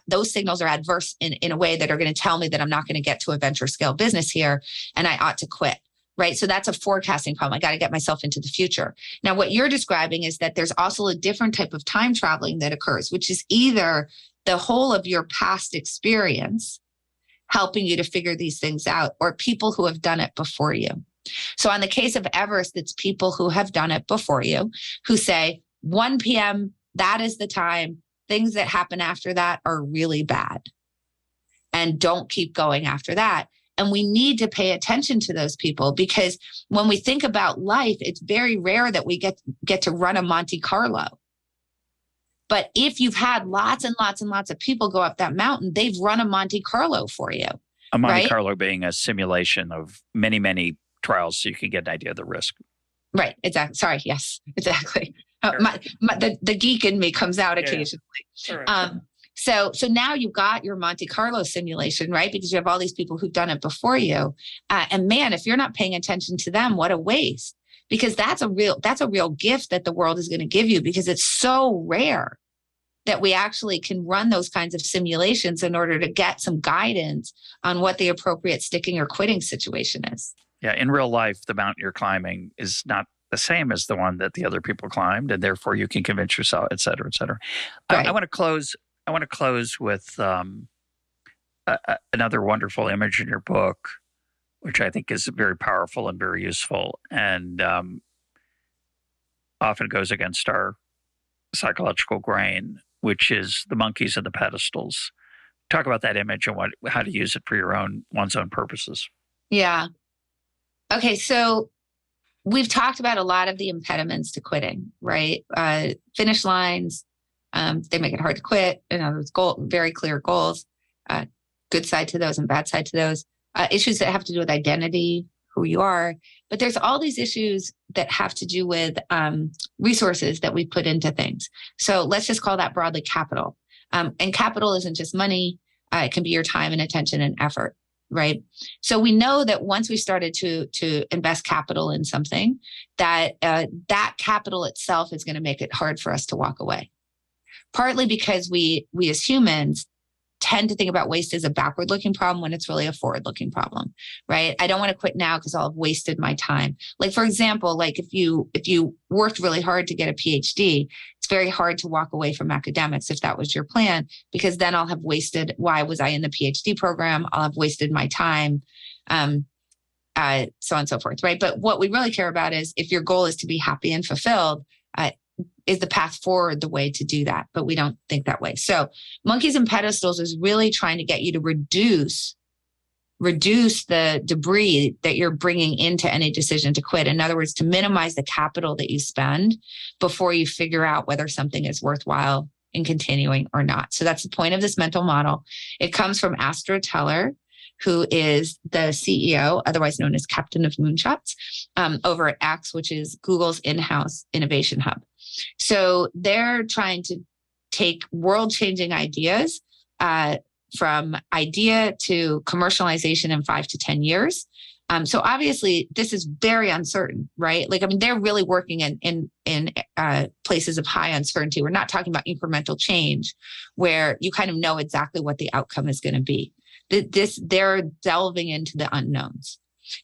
those signals are adverse in a way that are going to tell me that I'm not going to get to a venture scale business here and I ought to quit. Right. So that's a forecasting problem. I got to get myself into the future. Now, what you're describing is that there's also a different type of time traveling that occurs, which is either the whole of your past experience helping you to figure these things out, or people who have done it before you. So on the case of Everest, it's people who have done it before you who say 1 p.m., that is the time. Things that happen after that are really bad. And don't keep going after that. And we need to pay attention to those people, because when we think about life, it's very rare that we get to run a Monte Carlo. But if you've had lots and lots and lots of people go up that mountain, they've run a Monte Carlo for you. A Monte Carlo being a simulation of many, many trials so you can get an idea of the risk. Right. Exactly. Sorry. Yes, exactly. The geek in me comes out occasionally. Right. So now you've got your Monte Carlo simulation, right? Because you have all these people who've done it before you. And man, if you're not paying attention to them, what a waste. Because that's a real gift that the world is going to give you, because it's so rare that we actually can run those kinds of simulations in order to get some guidance on what the appropriate sticking or quitting situation is. Yeah, in real life, the mountain you're climbing is not the same as the one that the other people climbed, and therefore you can convince yourself, et cetera, et cetera. Right. I want to close with another wonderful image in your book, which I think is very powerful and very useful, and often goes against our psychological grain, which is the monkeys and the pedestals. Talk about that image and how to use it for one's own purposes. Yeah. Okay, so we've talked about a lot of the impediments to quitting, right? Finish lines, they make it hard to quit. There's very clear goals, good side to those and bad side to those. Issues that have to do with identity, who you are. But there's all these issues that have to do with resources that we put into things. So let's just call that broadly capital. And capital isn't just money. It can be your time and attention and effort, right? So we know that once we started to invest capital in something, that that capital itself is going to make it hard for us to walk away. Partly because we as humans tend to think about waste as a backward looking problem when it's really a forward looking problem, right? I don't want to quit now because I'll have wasted my time. Like, for example, like if you worked really hard to get a PhD, it's very hard to walk away from academics if that was your plan, because then I'll have wasted, why was I in the PhD program? I'll have wasted my time, so on and so forth, right? But what we really care about is if your goal is to be happy and fulfilled, is the path forward the way to do that? But we don't think that way. So monkeys and pedestals is really trying to get you to reduce the debris that you're bringing into any decision to quit. In other words, to minimize the capital that you spend before you figure out whether something is worthwhile in continuing or not. So that's the point of this mental model. It comes from Astra Teller, who is the CEO, otherwise known as Captain of Moonshots, over at X, which is Google's in-house innovation hub. So they're trying to take world-changing ideas from idea to commercialization in 5 to 10 years. So obviously, this is very uncertain, right? Like, I mean, they're really working in places of high uncertainty. We're not talking about incremental change where you kind of know exactly what the outcome is going to be. They're delving into the unknowns.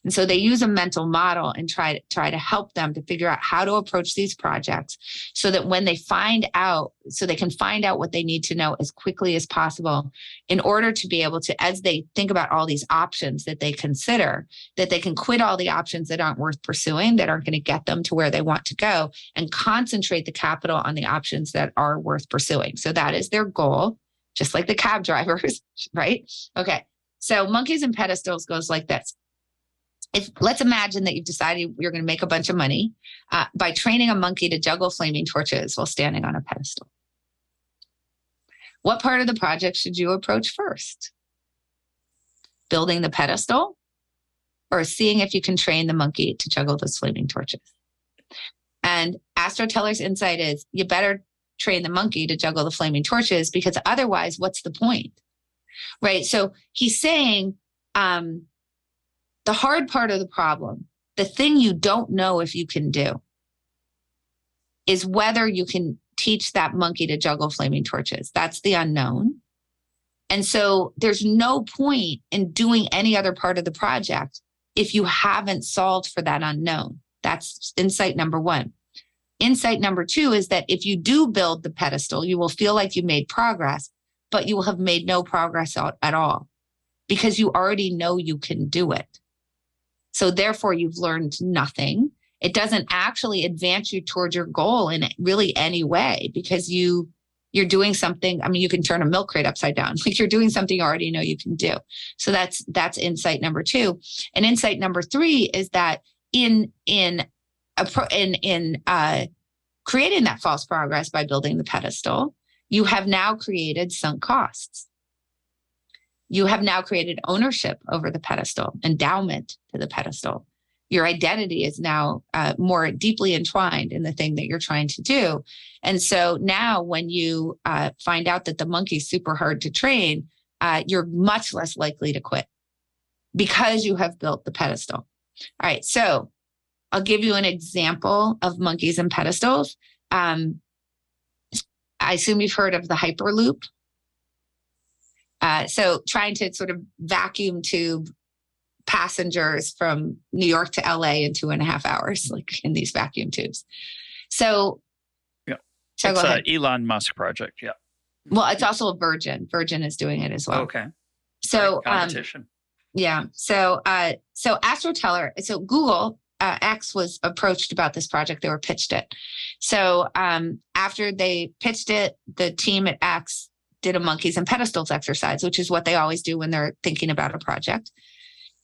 And so they use a mental model and try to help them to figure out how to approach these projects so that when they find out, so they can find out what they need to know as quickly as possible in order to be able to, as they think about all these options that they consider, that they can quit all the options that aren't worth pursuing, that aren't going to get them to where they want to go, and concentrate the capital on the options that are worth pursuing. So that is their goal, just like the cab drivers, right? Okay. So monkeys and pedestals goes like this. Let's imagine that you've decided you're going to make a bunch of money by training a monkey to juggle flaming torches while standing on a pedestal. What part of the project should you approach first? Building the pedestal, or seeing if you can train the monkey to juggle those flaming torches? And Astra Teller's insight is you better train the monkey to juggle the flaming torches, because otherwise, what's the point? Right? So he's saying, the hard part of the problem, the thing you don't know if you can do, is whether you can teach that monkey to juggle flaming torches. That's the unknown. And so there's no point in doing any other part of the project if you haven't solved for that unknown. That's insight number one. Insight number two is that if you do build the pedestal, you will feel like you made progress, but you will have made no progress at all because you already know you can do it. So therefore, you've learned nothing. It doesn't actually advance you towards your goal in really any way, because you're doing something. I mean, you can turn a milk crate upside down. Like, you're doing something you already know you can do. So that's insight number two. And insight number three is that in creating that false progress by building the pedestal, you have now created sunk costs. You have now created ownership over the pedestal, endowment to the pedestal. Your identity is now more deeply entwined in the thing that you're trying to do. And so now when you find out that the monkey's super hard to train, you're much less likely to quit because you have built the pedestal. All right, so I'll give you an example of monkeys and pedestals. I assume you've heard of the Hyperloop. So trying to sort of vacuum tube passengers from New York to LA in 2.5 hours, like in these vacuum tubes. So, yeah, so it's an Elon Musk project. Yeah. Well, it's also a Virgin. Virgin is doing it as well. Okay. So, competition. Yeah. So Astra Teller, so Google X was approached about this project. They were pitched it. So after they pitched it, the team at X did a monkeys and pedestals exercise, which is what they always do when they're thinking about a project.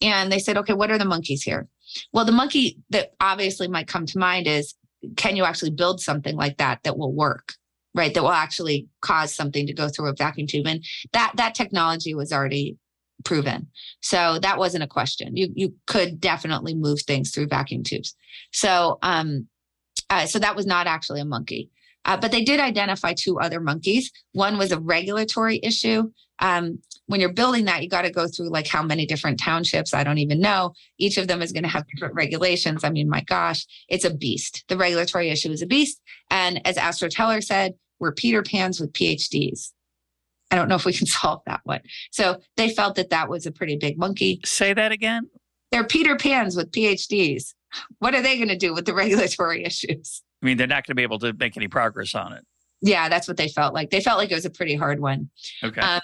And they said, okay, what are the monkeys here? Well, the monkey that obviously might come to mind is, can you actually build something like that will work, right? That will actually cause something to go through a vacuum tube. And that technology was already proven. So that wasn't a question. You could definitely move things through vacuum tubes. So that was not actually a monkey. But they did identify 2 other monkeys. One was a regulatory issue. When you're building that, you got to go through like how many different townships, I don't even know. Each of them is going to have different regulations. I mean, my gosh, it's a beast. The regulatory issue is a beast. And as Astra Teller said, we're Peter Pans with PhDs. I don't know if we can solve that one. So they felt that that was a pretty big monkey. Say that again. They're Peter Pans with PhDs. What are they going to do with the regulatory issues? I mean, they're not going to be able to make any progress on it. Yeah, that's what they felt like. They felt like it was a pretty hard one. Okay.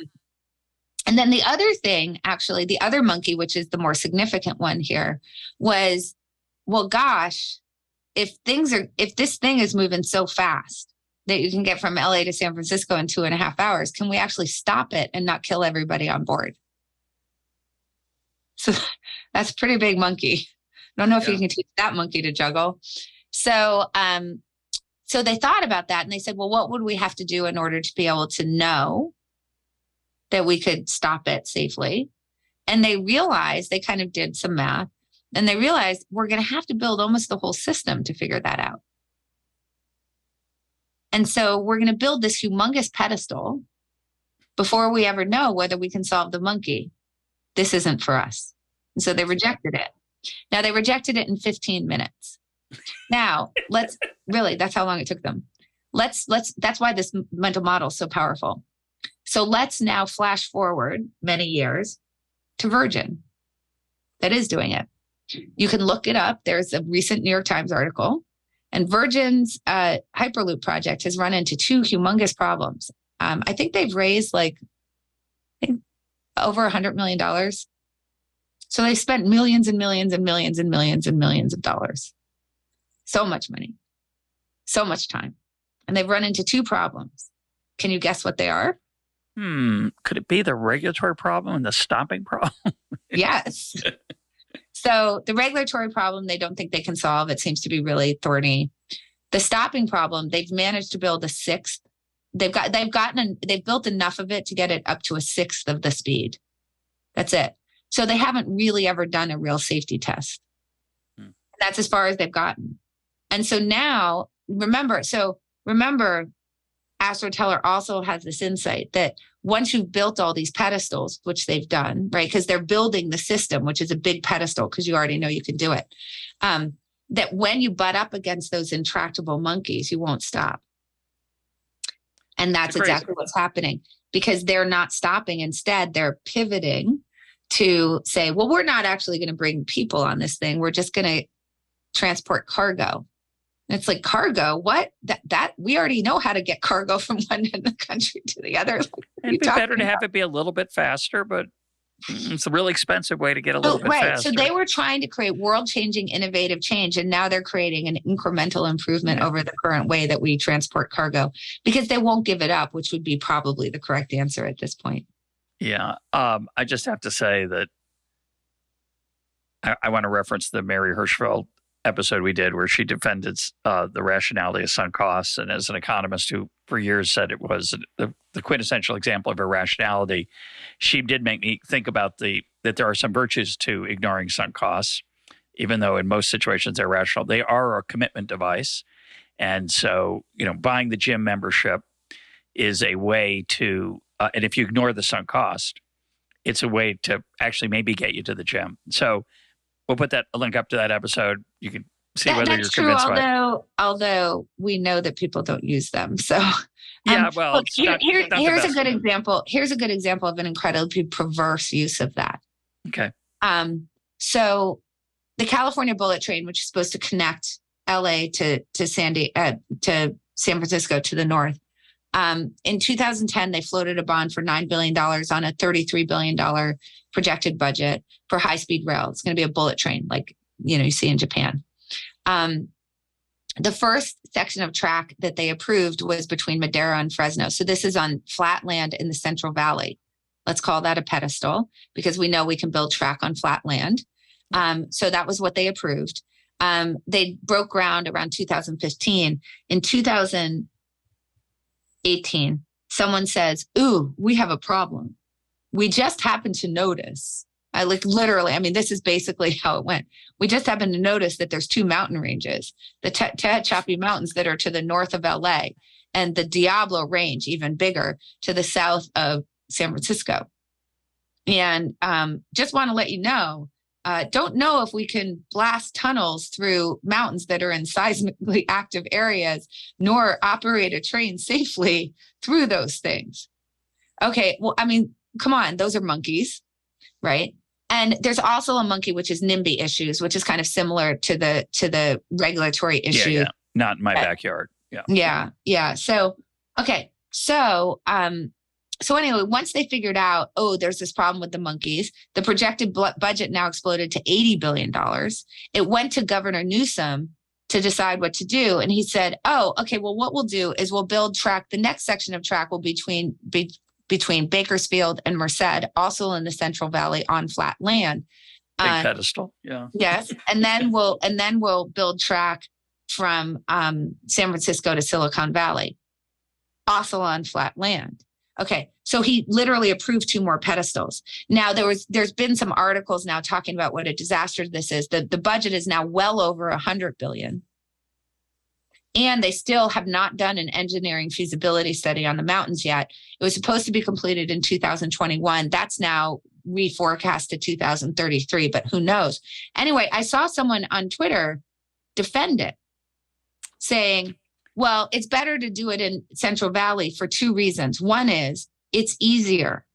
And then the other thing, actually, the other monkey, which is the more significant one here, was, well, gosh, if this thing is moving so fast that you can get from LA to San Francisco in 2.5 hours, can we actually stop it and not kill everybody on board? So that's a pretty big monkey. I don't know if you can teach that monkey to juggle. So, so they thought about that and they said, well, what would we have to do in order to be able to know that we could stop it safely? And they realized, they kind of did some math, and they realized we're going to have to build almost the whole system to figure that out. And so we're going to build this humongous pedestal before we ever know whether we can solve the monkey. This isn't for us. And so they rejected it. Now they rejected it in 15 minutes. Now that's how long it took them. That's why this mental model is so powerful. So let's now flash forward many years to Virgin that is doing it. You can look it up. There's a recent New York Times article, and Virgin's Hyperloop project has run into two humongous problems. I think they've raised over $100 million. So they spent millions and millions and millions and millions and millions of dollars. So much money, so much time. And they've run into two problems. Can you guess what they are? Could it be the regulatory problem and the stopping problem? Yes. So the regulatory problem, they don't think they can solve. It seems to be really thorny. The stopping problem, they've managed to build a sixth. They've built enough of it to get it up to a sixth of the speed. That's it. So they haven't really ever done a real safety test. That's as far as they've gotten. And so now, remember, AstroTeller also has this insight that once you've built all these pedestals, which they've done, right? Because they're building the system, which is a big pedestal because you already know you can do it. That when you butt up against those intractable monkeys, you won't stop. And that's exactly what's happening because they're not stopping. Instead, they're pivoting to say, well, we're not actually going to bring people on this thing. We're just going to transport cargo. And it's like, cargo? What? That we already know how to get cargo from one end of the country to the other. It'd be better to have it be a little bit faster, but it's a really expensive way to get a little bit faster. So they were trying to create world-changing, innovative change, and now they're creating an incremental improvement over the current way that we transport cargo because they won't give it up, which would be probably the correct answer at this point. Yeah. I just have to say that I want to reference the Mary Hirschfeld episode we did where she defended the rationality of sunk costs. And as an economist who for years said it was the quintessential example of irrationality, she did make me think about that there are some virtues to ignoring sunk costs, even though in most situations they're rational. They are a commitment device. And so, buying the gym membership is a way to, and if you ignore the sunk cost, it's a way to actually maybe get you to the gym. So we'll put a link up to that episode. You can see whether you're convinced by it. Although we know that people don't use them. So yeah, well, look, here's a good example. Here's a good example of an incredibly perverse use of that. Okay. So the California bullet train, which is supposed to connect LA to San Francisco to the north. In 2010, they floated a bond for $9 billion on a $33 billion projected budget for high-speed rail. It's going to be a bullet train like, you see in Japan. The first section of track that they approved was between Madera and Fresno. So this is on flat land in the Central Valley. Let's call that a pedestal because we know we can build track on flat land. So that was what they approved. They broke ground around 2015. In 2018, someone says, ooh, we have a problem. We just happened to notice. This is basically how it went. We just happened to notice that there's two mountain ranges, the Tehachapi Mountains that are to the north of LA and the Diablo Range, even bigger, to the south of San Francisco. And just want to let you know, don't know if we can blast tunnels through mountains that are in seismically active areas, nor operate a train safely through those things. Okay. Well, I mean, come on, those are monkeys, right? And there's also a monkey, which is NIMBY issues, which is kind of similar to the regulatory issue. Yeah. Not in my backyard. Yeah. Yeah. So, okay. So anyway, once they figured out, oh, there's this problem with the monkeys, the projected budget now exploded to $80 billion. It went to Governor Newsom to decide what to do. And he said, oh, okay, well, what we'll do is we'll build track. The next section of track will be between Bakersfield and Merced, also in the Central Valley on flat land. Big pedestal. Yeah. Yes. And then we'll build track from San Francisco to Silicon Valley, also on flat land. Okay. So he literally approved 2 more pedestals. Now there's been some articles now talking about what a disaster this is. The budget is now well over $100 billion. And they still have not done an engineering feasibility study on the mountains yet. It was supposed to be completed in 2021. That's now reforecast to 2033, but who knows? Anyway, I saw someone on Twitter defend it, saying, well, it's better to do it in Central Valley for 2 reasons. One is it's easier.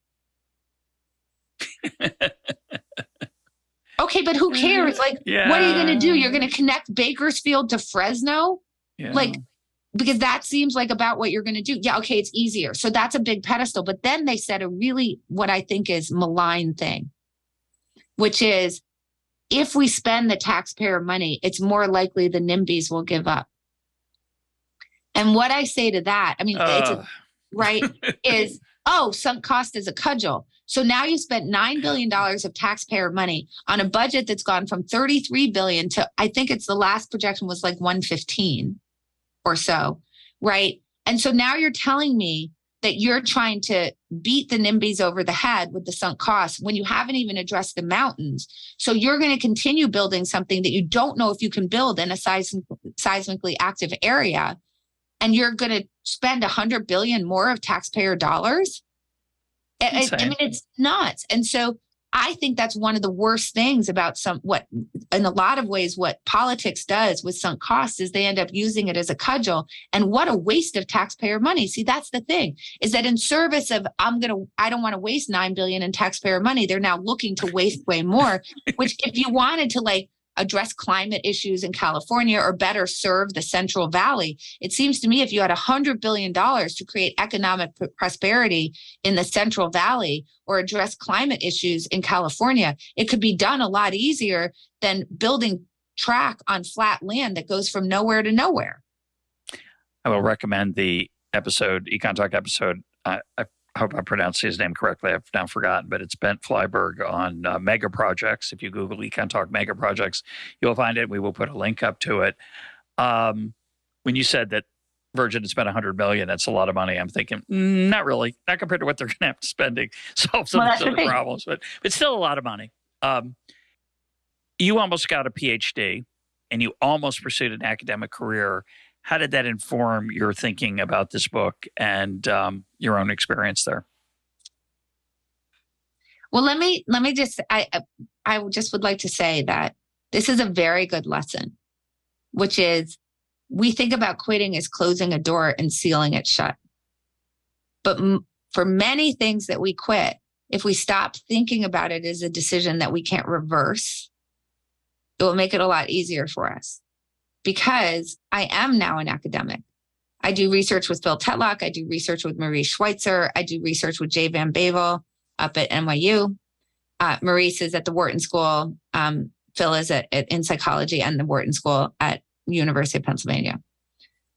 Okay, but who cares? Like, what are you going to do? You're going to connect Bakersfield to Fresno? Yeah. Like, because that seems like about what you're going to do. Yeah, okay, it's easier. So that's a big pedestal. But then they said a really, what I think is malign thing, which is if we spend the taxpayer money, it's more likely the NIMBYs will give up. And what I say to that, I mean, is, sunk cost is a cudgel. So now you spent $9 billion of taxpayer money on a budget that's gone from $33 billion to, I think it's the last projection was like 115 or so, right? And so now you're telling me that you're trying to beat the NIMBYs over the head with the sunk costs when you haven't even addressed the mountains. So you're going to continue building something that you don't know if you can build in a seismically active area. And you're going to spend $100 billion more of taxpayer dollars. I mean, it's nuts. And so I think that's one of the worst things about in a lot of ways, what politics does with sunk costs is they end up using it as a cudgel. And what a waste of taxpayer money. See, that's the thing, is that in service of, I don't want to waste $9 billion in taxpayer money, they're now looking to waste way more, which if you wanted to address climate issues in California or better serve the Central Valley, it seems to me if you had $100 billion to create economic prosperity in the Central Valley or address climate issues in California, it could be done a lot easier than building track on flat land that goes from nowhere to nowhere. I will recommend the EconTalk episode. I hope I pronounced his name correctly. I've now forgotten, but it's Bent Flyberg on mega projects. If you Google EconTalk mega projects, you'll find it. We will put a link up to it. When you said that Virgin had spent $100 million, that's a lot of money. I'm thinking, not really, not compared to what they're going to have to spending solve some of the problems, but still a lot of money. You almost got a PhD, and you almost pursued an academic career. How did that inform your thinking about this book and your own experience there? Well, let me just, I just would like to say that this is a very good lesson, which is we think about quitting as closing a door and sealing it shut. But for many things that we quit, if we stop thinking about it as a decision that we can't reverse, it will make it a lot easier for us. Because I am now an academic. I do research with Phil Tetlock. I do research with Maurice Schweitzer. I do research with Jay Van Bavel up at NYU. Maurice is at the Wharton School. Phil is in psychology and the Wharton School at University of Pennsylvania.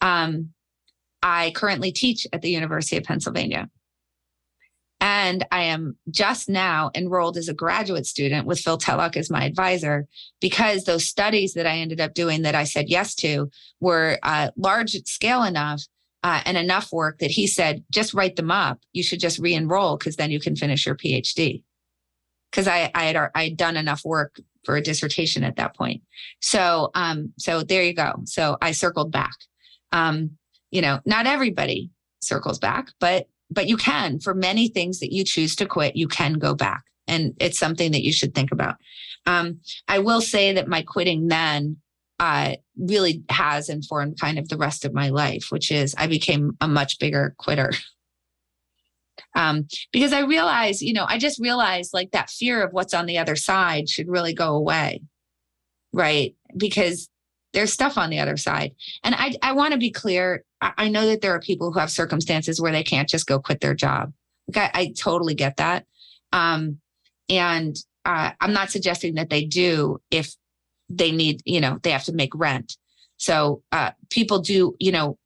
I currently teach at the University of Pennsylvania. And I am just now enrolled as a graduate student with Phil Tetlock as my advisor, because those studies that I ended up doing that I said yes to were large scale enough and enough work that he said, just write them up. You should just re-enroll because then you can finish your PhD. Because I had done enough work for a dissertation at that point. So there you go. So I circled back. Not everybody circles back, but you can. For many things that you choose to quit, you can go back. And it's something that you should think about. I will say that my quitting then really has informed kind of the rest of my life, which is I became a much bigger quitter. Because I realize, I just realized like that fear of what's on the other side should really go away. Right. Because there's stuff on the other side. And I want to be clear. I know that there are people who have circumstances where they can't just go quit their job. Like I totally get that. And I'm not suggesting that they do if they need, they have to make rent. So people do,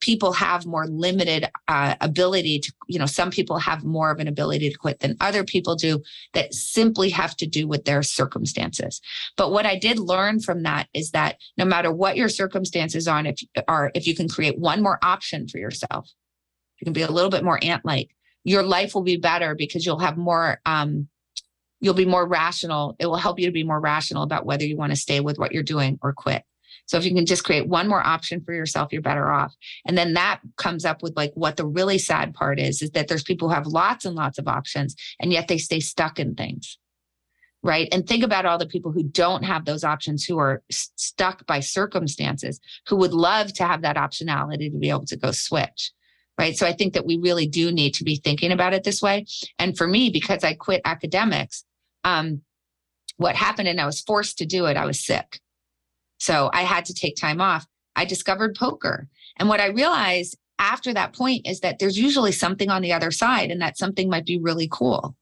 people have more limited ability to, some people have more of an ability to quit than other people do that simply have to do with their circumstances. But what I did learn from that is that no matter what your circumstances are, if you can create one more option for yourself, you can be a little bit more ant-like, your life will be better because you'll have more, you'll be more rational. It will help you to be more rational about whether you want to stay with what you're doing or quit. So if you can just create one more option for yourself, you're better off. And then that comes up with like what the really sad part is that there's people who have lots and lots of options and yet they stay stuck in things. Right. And think about all the people who don't have those options, who are stuck by circumstances, who would love to have that optionality to be able to go switch. Right. So I think that we really do need to be thinking about it this way. And for me, because I quit academics, what happened, and I was forced to do it, I was sick. So I had to take time off. I discovered poker. And what I realized after that point is that there's usually something on the other side, and that something might be really cool.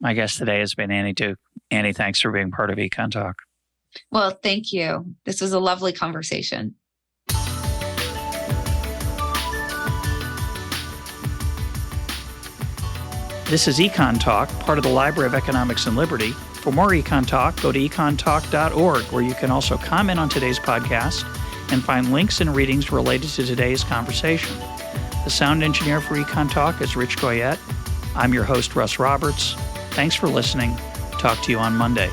My guest today has been Annie Duke. Annie, thanks for being part of EconTalk. Well, thank you. This was a lovely conversation. This is EconTalk, part of the Library of Economics and Liberty. For more EconTalk, go to econtalk.org, where you can also comment on today's podcast and find links and readings related to today's conversation. The sound engineer for EconTalk is Rich Goyette. I'm your host, Russ Roberts. Thanks for listening. Talk to you on Monday.